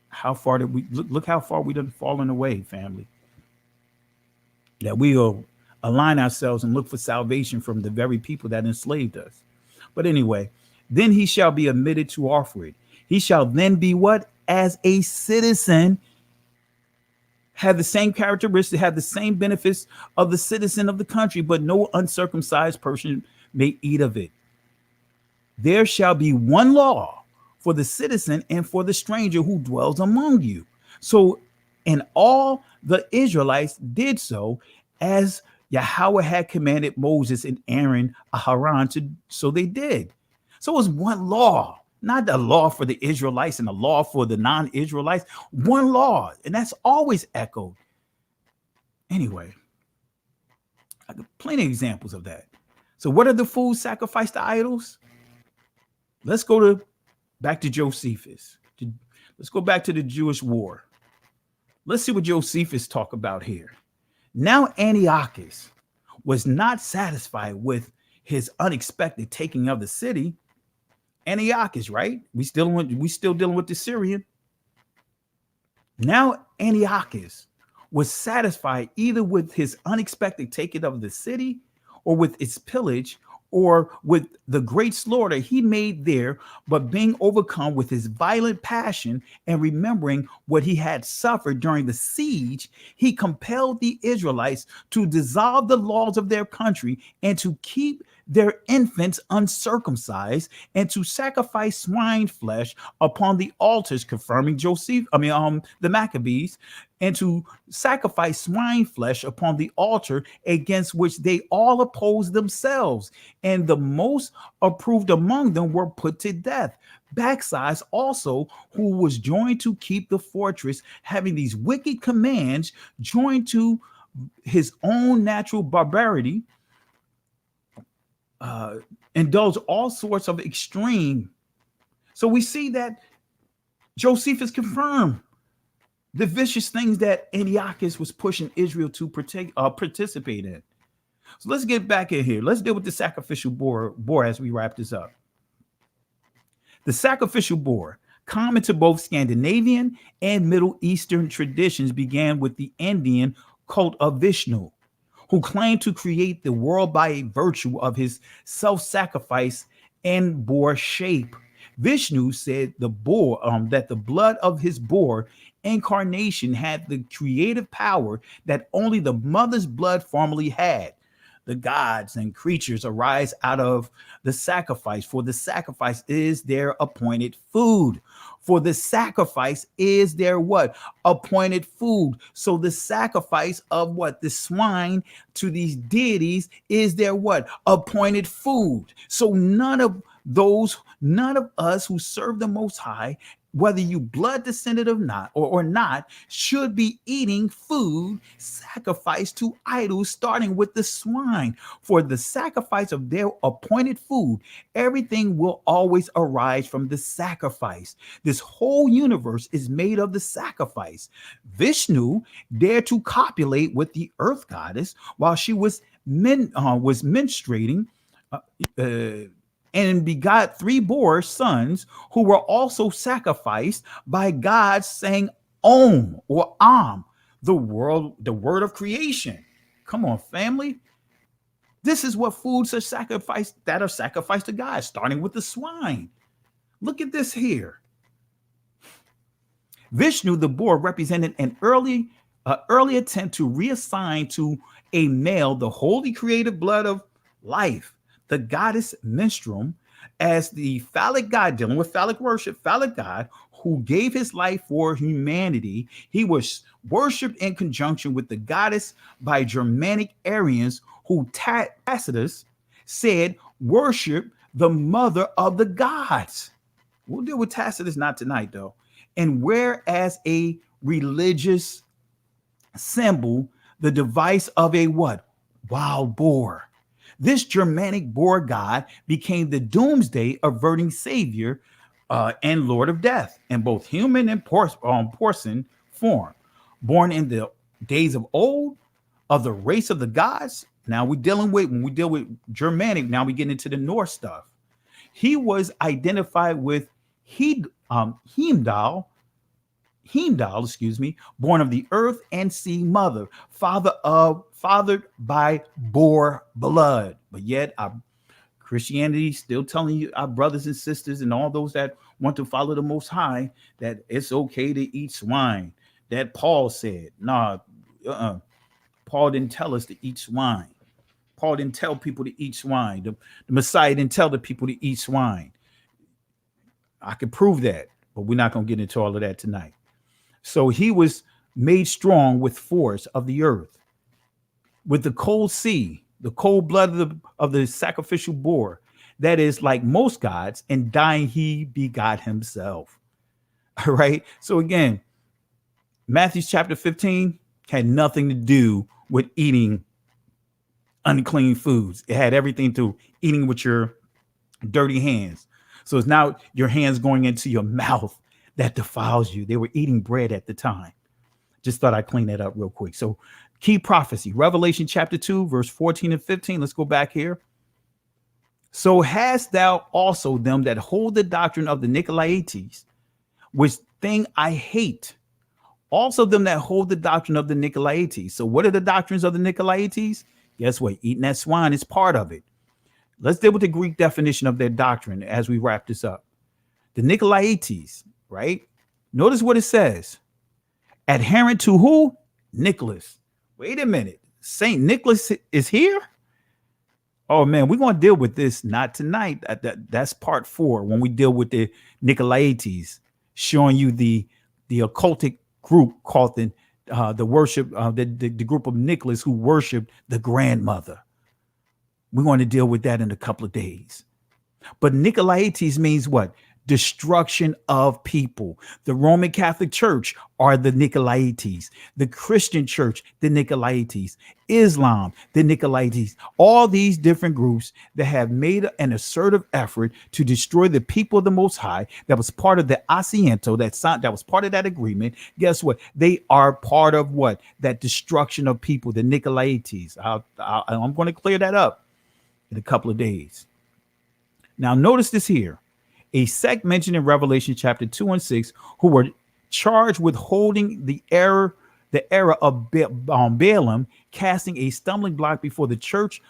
How far did we look how far we done fallen away, family? That we will align ourselves and look for salvation from the very people that enslaved us. But anyway, then he shall be admitted to offer it. He shall then be what? As a citizen, have the same characteristics, have the same benefits of the citizen of the country, but no uncircumcised person may eat of it. There shall be one law for the citizen and for the stranger who dwells among you. So, and all the Israelites did so as Yahweh had commanded Moses and Aaron, Aharon, so they did. So it was one law, not a law for the Israelites and a law for the non-Israelites. One law, and that's always echoed. Anyway, I got plenty of examples of that. So what are the foods sacrificed to idols? Let's go back to Josephus. Let's go back to the Jewish war. Let's see what Josephus talk about here. Now Antiochus was not satisfied with his unexpected taking of the city. Antiochus, right? We still dealing with the Syrian. Now Antiochus was satisfied either with his unexpected taking of the city or with its pillage or with the great slaughter he made there, but being overcome with his violent passion and remembering what he had suffered during the siege, he compelled the Israelites to dissolve the laws of their country and to keep their infants uncircumcised and to sacrifice swine flesh upon the altars, confirming the Maccabees, and to sacrifice swine flesh upon the altar, against which they all opposed themselves. And the most approved among them were put to death. Backsides also, who was joined to keep the fortress, having these wicked commands joined to his own natural barbarity, indulge all sorts of extreme. So we see that Josephus confirmed the vicious things that Antiochus was pushing Israel to participate in. So let's get back in here. Let's deal with the sacrificial boar as we wrap this up. The sacrificial boar, common to both Scandinavian and Middle Eastern traditions, began with the Indian cult of Vishnu, who claimed to create the world by virtue of his self-sacrifice and boar shape. Vishnu said that the blood of his boar incarnation had the creative power that only the mother's blood formerly had. the gods and creatures arise out of the sacrifice, for the sacrifice is their appointed food. For the sacrifice is their what? Appointed food. So the sacrifice of what? The swine to these deities is their what? Appointed food. So none of us who serve the Most High, whether you blood descended or not, should be eating food sacrificed to idols, starting with the swine. For the sacrifice of their appointed food, everything will always arise from the sacrifice. This whole universe is made of the sacrifice. Vishnu dared to copulate with the earth goddess while she was menstruating, and begot 3 boar sons who were also sacrificed by God, saying Om or Am, the word of creation. Come on, family. This is what foods are sacrificed to God, starting with the swine. Look at this here. Vishnu, the boar, represented an early attempt to reassign to a male the holy creative blood of life. The goddess Menstruum, as the phallic god, dealing with phallic worship, phallic god who gave his life for humanity. He was worshipped in conjunction with the goddess by Germanic Aryans who Tacitus said worship the mother of the gods. We'll deal with Tacitus not tonight, though. And whereas a religious symbol, the device of a what? Wild boar. This Germanic boar god became the doomsday averting savior and lord of death in both human and porcine form. Born in the days of old of the race of the gods. Now when we deal with Germanic, now we get into the Norse stuff. He was identified with Heimdall, born of the earth and sea mother, fathered by boar blood. But yet our Christianity still telling you, our brothers and sisters and all those that want to follow the Most High, that it's okay to eat swine. That Paul said, Paul didn't tell us to eat swine. Paul didn't tell people to eat swine. The Messiah didn't tell the people to eat swine. I can prove that, but we're not going to get into all of that tonight. So he was made strong with force of the earth, with the cold sea, the cold blood of the sacrificial boar. That is, like most gods, and dying he begot himself. All right. So again, Matthew chapter 15 had nothing to do with eating unclean foods. It had everything to eating with your dirty hands. So it's now your hands going into your mouth that defiles you. They were eating bread at the time. Just thought I'd clean that up real quick. So key prophecy, Revelation chapter 2, verse 14 and 15. Let's go back here. So hast thou also them that hold the doctrine of the Nicolaites, which thing I hate. Also them that hold the doctrine of the Nicolaites. So what are the doctrines of the Nicolaites? Guess what? Eating that swine is part of it. Let's deal with the Greek definition of their doctrine as we wrap this up. The Nicolaites, right? Notice what it says. Adherent to who? Nicholas. Wait a minute. Saint Nicholas is here? Oh, man, we're going to deal with this not tonight. That's part 4 when we deal with the Nicolaites, showing you the occultic group called the worship, the group of Nicholas who worshiped the grandmother. We're going to deal with that in a couple of days. But Nicolaites means what? Destruction of people. The Roman Catholic Church are the Nicolaites. The Christian Church, the Nicolaites. Islam, the Nicolaites. All these different groups that have made an assertive effort to destroy the people of the Most High. That was part of the Asiento, that was part of that agreement. Guess what? They are part of what? That destruction of people, the Nicolaites. I'm going to clear that up in a couple of days. Now, notice this here. A sect mentioned in Revelation chapter 2 and 6, who were charged with holding the era of Balaam, casting a stumbling block before the church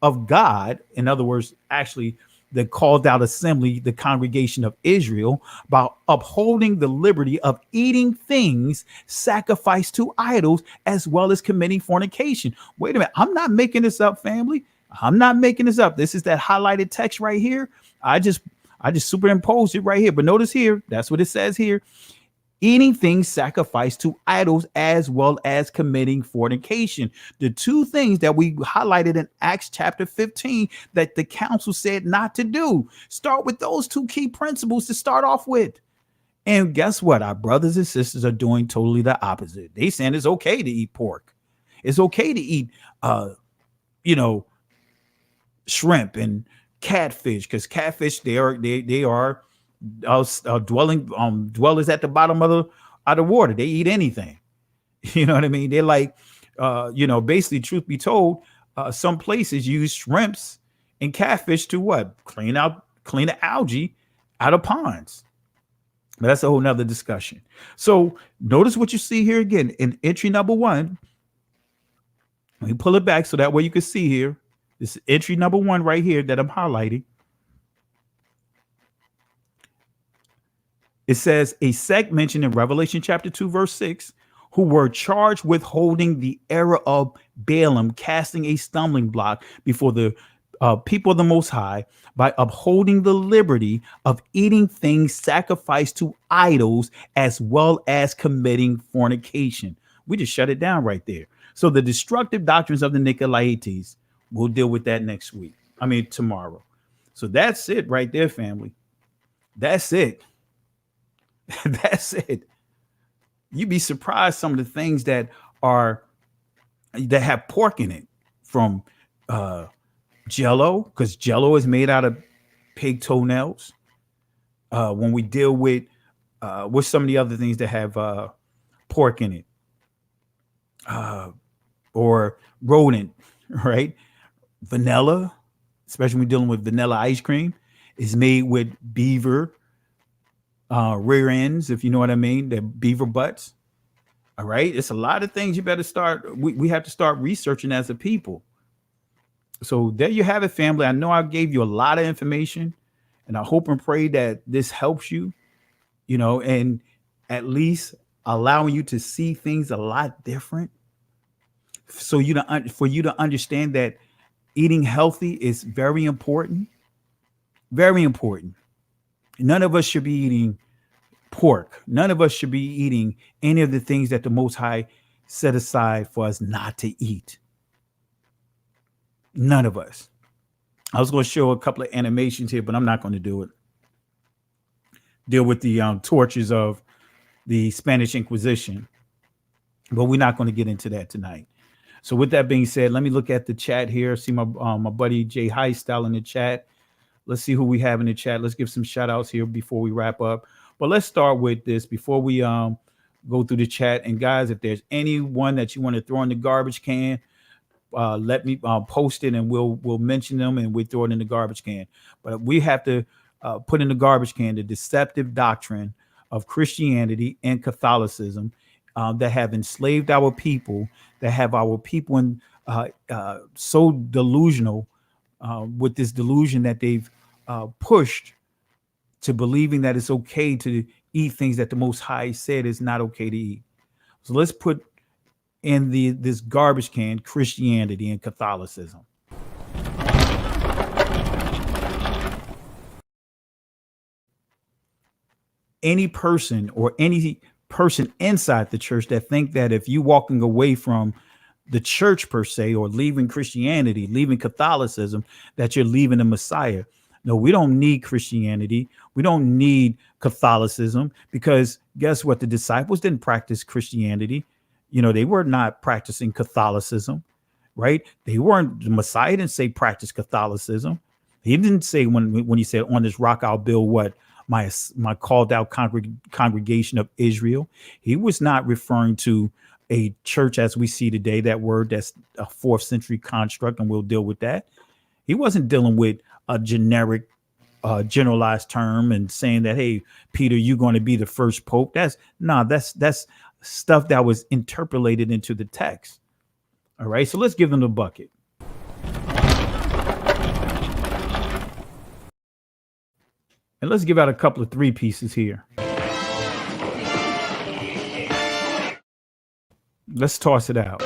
of God. In other words, actually the called out assembly, the congregation of Israel, about upholding the liberty of eating things sacrificed to idols, as well as committing fornication. Wait a minute. I'm not making this up, family. I'm not making this up. This is that highlighted text right here. I just superimposed it right here. But notice here, that's what it says here. Eating things sacrificed to idols, as well as committing fornication. The two things that we highlighted in Acts chapter 15 that the council said not to do. Start with those two key principles to start off with. And guess what? Our brothers and sisters are doing totally the opposite. They saying it's okay to eat pork. It's okay to eat, shrimp and catfish, because catfish, they are dwellers at the bottom of the water. They eat anything. You know what I mean? They're like, basically, truth be told, some places use shrimps and catfish to what? Clean the algae out of ponds. But that's a whole nother discussion. So notice what you see here again in entry number 1. Let me pull it back so that way you can see here. This is entry number 1 right here that I'm highlighting. It says a sect mentioned in Revelation chapter 2, verse 6, who were charged with holding the error of Balaam, casting a stumbling block before the people of the Most High by upholding the liberty of eating things sacrificed to idols, as well as committing fornication. We just shut it down right there. So the destructive doctrines of the Nicolaites, we'll deal with that tomorrow. So that's it right there, family. That's it. That's it. You'd be surprised some of the things that have pork in it, from Jello, because Jello is made out of pig toenails. When we deal with some of the other things that have pork in it, or rodent, right? Vanilla, especially when we're dealing with vanilla ice cream, is made with beaver rear ends, if you know what I mean, the beaver butts. All right. It's a lot of things you better start. We have to start researching as a people. So there you have it, family. I know I gave you a lot of information, and I hope and pray that this helps you, and at least allowing you to see things a lot different. So for you to understand that eating healthy is very important. Very important. None of us should be eating pork. None of us should be eating any of the things that the Most High set aside for us not to eat. None of us. I was going to show a couple of animations here, but I'm not going to do it. Deal with the tortures of the Spanish Inquisition, but we're not going to get into that tonight. So with that being said, let me look at the chat here. See my buddy Jay Highstyle in the chat. Let's see who we have in the chat. Let's give some shout outs here before we wrap up. But let's start with this before we go through the chat. And guys, if there's anyone that you want to throw in the garbage can, let me post it, and we'll mention them, and we throw it in the garbage can. But we have to put in the garbage can the deceptive doctrine of Christianity and Catholicism that have enslaved our people, that have our people in so delusional with this delusion that they've pushed to believing that it's okay to eat things that the Most High said is not okay to eat. So let's put in this garbage can Christianity and Catholicism. Any person inside the church that think that if you walking away from the church per se, or leaving Christianity, leaving Catholicism, that you're leaving the Messiah. No, we don't need Christianity. We don't need Catholicism, because guess what? The disciples didn't practice Christianity. They were not practicing Catholicism, right? The Messiah didn't say practice Catholicism. He didn't say when he said, on this rock I'll build what? My called out congregation of Israel. He was not referring to a church as we see today, that word that's a 4th century construct, and we'll deal with that. He wasn't dealing with a generic, generalized term and saying that, hey, Peter, you're going to be the first pope. That's stuff that was interpolated into the text. All right, so let's give them the bucket. And let's give out a couple of 3 pieces here. Let's toss it out.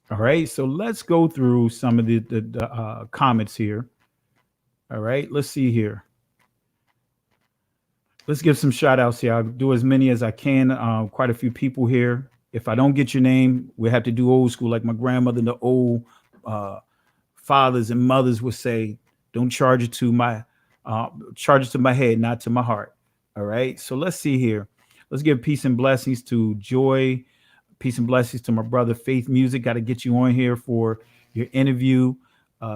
All right, so let's go through some of the comments here. All right, let's see here. Let's give some shout outs here. I'll do as many as I can. Quite a few people here. If I don't get your name, we have to do old school, like my grandmother and the old fathers and mothers would say, don't charge it to my head, not to my heart. All right, so let's see here. Let's give peace and blessings to Joy. Peace and blessings to my brother Faith Music. Got to get you on here for your interview,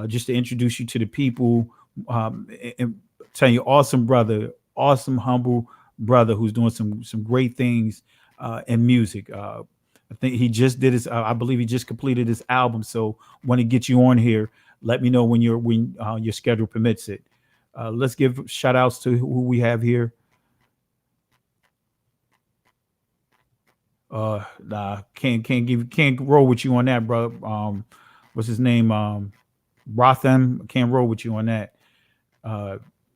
just to introduce you to the people, and tell you, awesome brother, awesome humble brother who's doing some great things in music. I think he just did his. I believe he just completed his album. So want to get you on here. Let me know when your schedule permits it. Let's give shout outs to who we have here. Nah, can't roll with you on that, bro. What's his name? Rotham. Can't roll with you on that.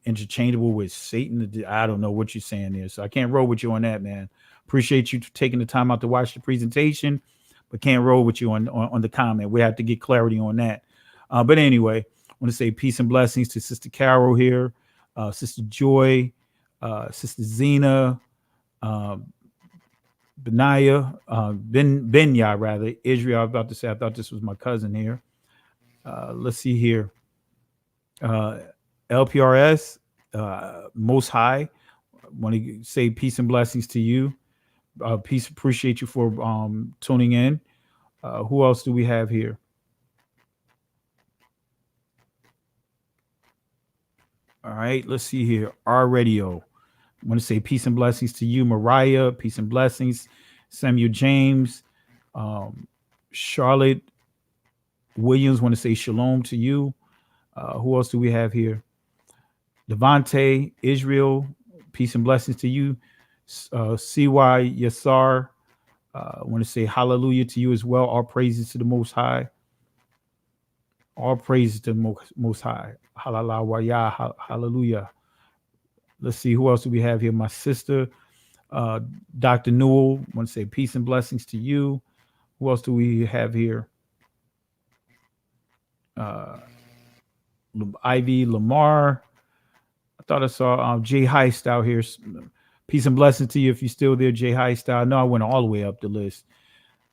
Interchangeable with Satan. I don't know what you're saying there, so I can't roll with you on that, man. Appreciate you taking the time out to watch the presentation, but can't roll with you on the comment. We have to get clarity on that. But anyway, I want to say peace and blessings to Sister Carol here, Sister Joy, Sister Zena, Benaya, Benya rather, Israel. I was about to say, I thought this was my cousin here. Let's see here. LPRS, Most High. Want to say peace and blessings to you. Peace, appreciate you for tuning in. Who else do we have here? All right, let's see here. Our radio. I want to say peace and blessings to you, Mariah. Peace and blessings. Samuel James. Charlotte Williams. Want to say shalom to you. Who else do we have here? Devontae, Israel. Peace and blessings to you. CY Yasar. I want to say hallelujah to you as well. All praises to the Most High. All praises to the Most High. Hallelujah. Let's see, who else do we have here? My sister, Dr. Newell. I want to say peace and blessings to you. Who else do we have here? Ivy Lamar. I thought I saw Jay Heist out here. Peace and blessings to you if you're still there, Jay Heist. I know I went all the way up the list.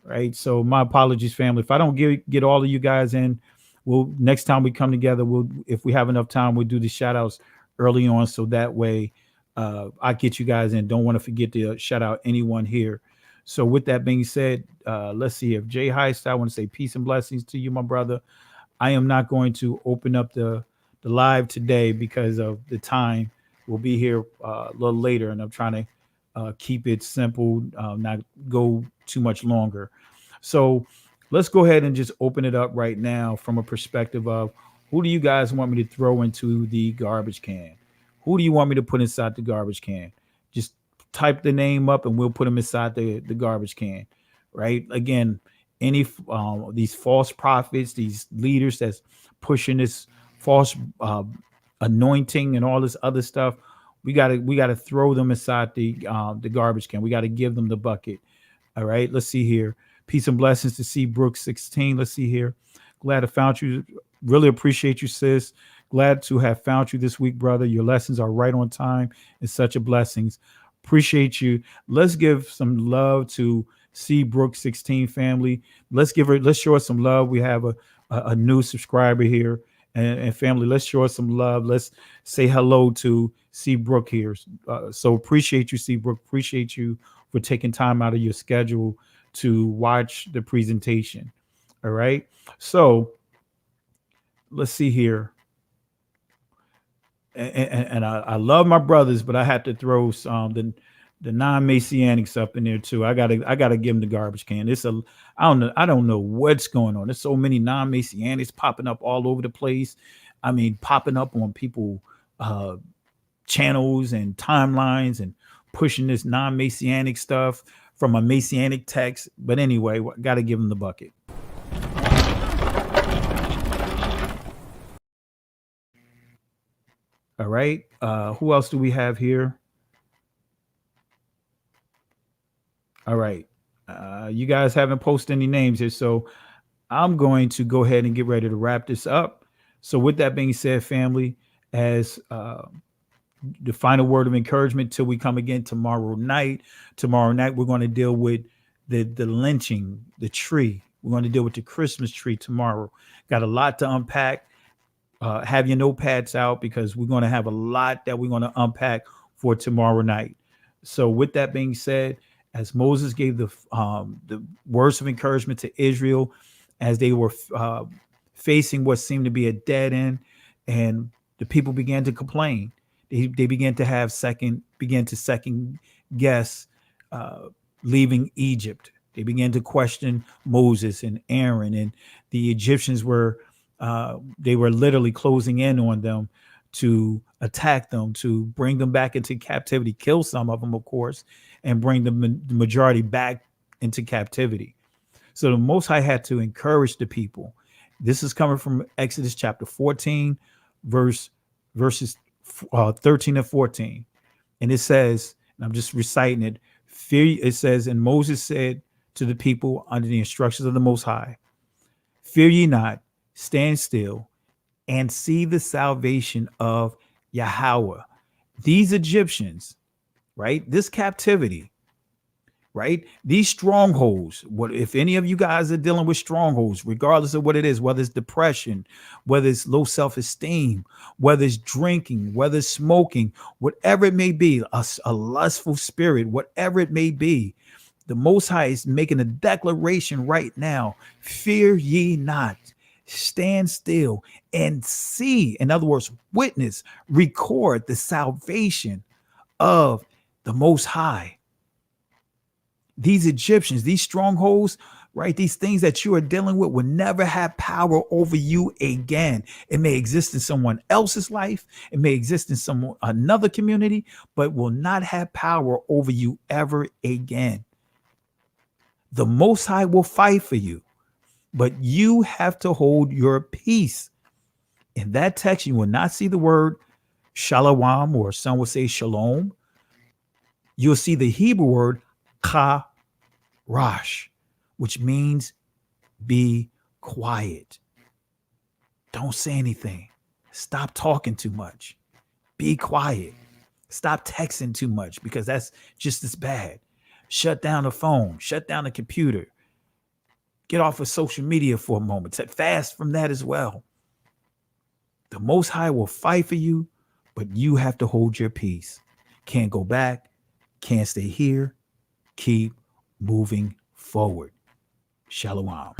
Right. So my apologies, family. If I don't get all of you guys in, next time we come together, if we have enough time, we'll do the shout outs early on, so that way I get you guys in. Don't want to forget to shout out anyone here. So with that being said, let's see. If Jay Heist, I want to say peace and blessings to you, my brother. I am not going to open up the live today because of the time. We'll be here a little later, and I'm trying to keep it simple, not go too much longer. So let's go ahead and just open it up right now from a perspective of, who do you guys want me to throw into the garbage can? Who do you want me to put inside the garbage can? Just type the name up and we'll put them inside the garbage can, right? Again, any these false prophets, these leaders that's pushing this false anointing and all this other stuff, we gotta throw them inside the garbage can. We got to give them the bucket. All right, let's see here. Peace and blessings to C. Brooks 16. Let's see here. Glad I found you. Really appreciate you, sis. Glad to have found you this week, brother. Your lessons are right on time and such a blessings. Appreciate you. Let's give some love to C. Brooks 16 family. Let's show us some love. We have a new subscriber here, and family, let's show us some love. Let's say hello to C. Brook here. So appreciate you, C. Brook. Appreciate you for taking time out of your schedule to watch the presentation. All right. So let's see here. And I love my brothers, but I have to throw some the non-Messianics up in there too. I gotta give them the garbage can. I don't know what's going on. There's so many non-Messianics popping up all over the place. I mean, popping up on people channels and timelines and pushing this non-Messianic stuff from a Messianic text. But anyway, got to give them the bucket. All right. Who else do we have here? All right. You guys haven't posted any names here, so I'm going to go ahead and get ready to wrap this up. So with that being said, family, as the final word of encouragement till we come again tomorrow night. Tomorrow night, we're going to deal with the lynching, the tree. We're going to deal with the Christmas tree tomorrow. Got a lot to unpack. Have your notepads out because we're going to have a lot that we're going to unpack for tomorrow night. So with that being said, as Moses gave the words of encouragement to Israel as they were facing what seemed to be a dead end, and the people began to complain. They began to second guess leaving Egypt. They began to question Moses and Aaron, and the Egyptians were literally closing in on them to attack them, to bring them back into captivity, kill some of them, of course, and bring the majority back into captivity. So the Most High had to encourage the people. This is coming from Exodus chapter 14, verses 13 and 14. And it says, and I'm just reciting it, it says, and Moses said to the people under the instructions of the Most High, fear ye not, stand still, and see the salvation of Yahweh. These Egyptians, right? This captivity, right? These strongholds. What if any of you guys are dealing with strongholds, regardless of what it is, whether it's depression, whether it's low self-esteem, whether it's drinking, whether it's smoking, whatever it may be, a lustful spirit, whatever it may be, the Most High is making a declaration right now. Fear ye not. Stand still and see, in other words, witness, record the salvation of the Most High. These Egyptians, these strongholds, right? These things that you are dealing with will never have power over you again. It may exist in someone else's life. It may exist in another community, but will not have power over you ever again. The Most High will fight for you, but you have to hold your peace. In that text, you will not see the word shalom, or some would say shalom. You'll see the Hebrew word karash, which means be quiet. Don't say anything. Stop talking too much. Be quiet. Stop texting too much, because that's just as bad. Shut down the phone. Shut down the computer. Get off of social media for a moment. Fast from that as well. The Most High will fight for you, but you have to hold your peace. Can't go back. Can't stay here. Keep moving forward. Shalom.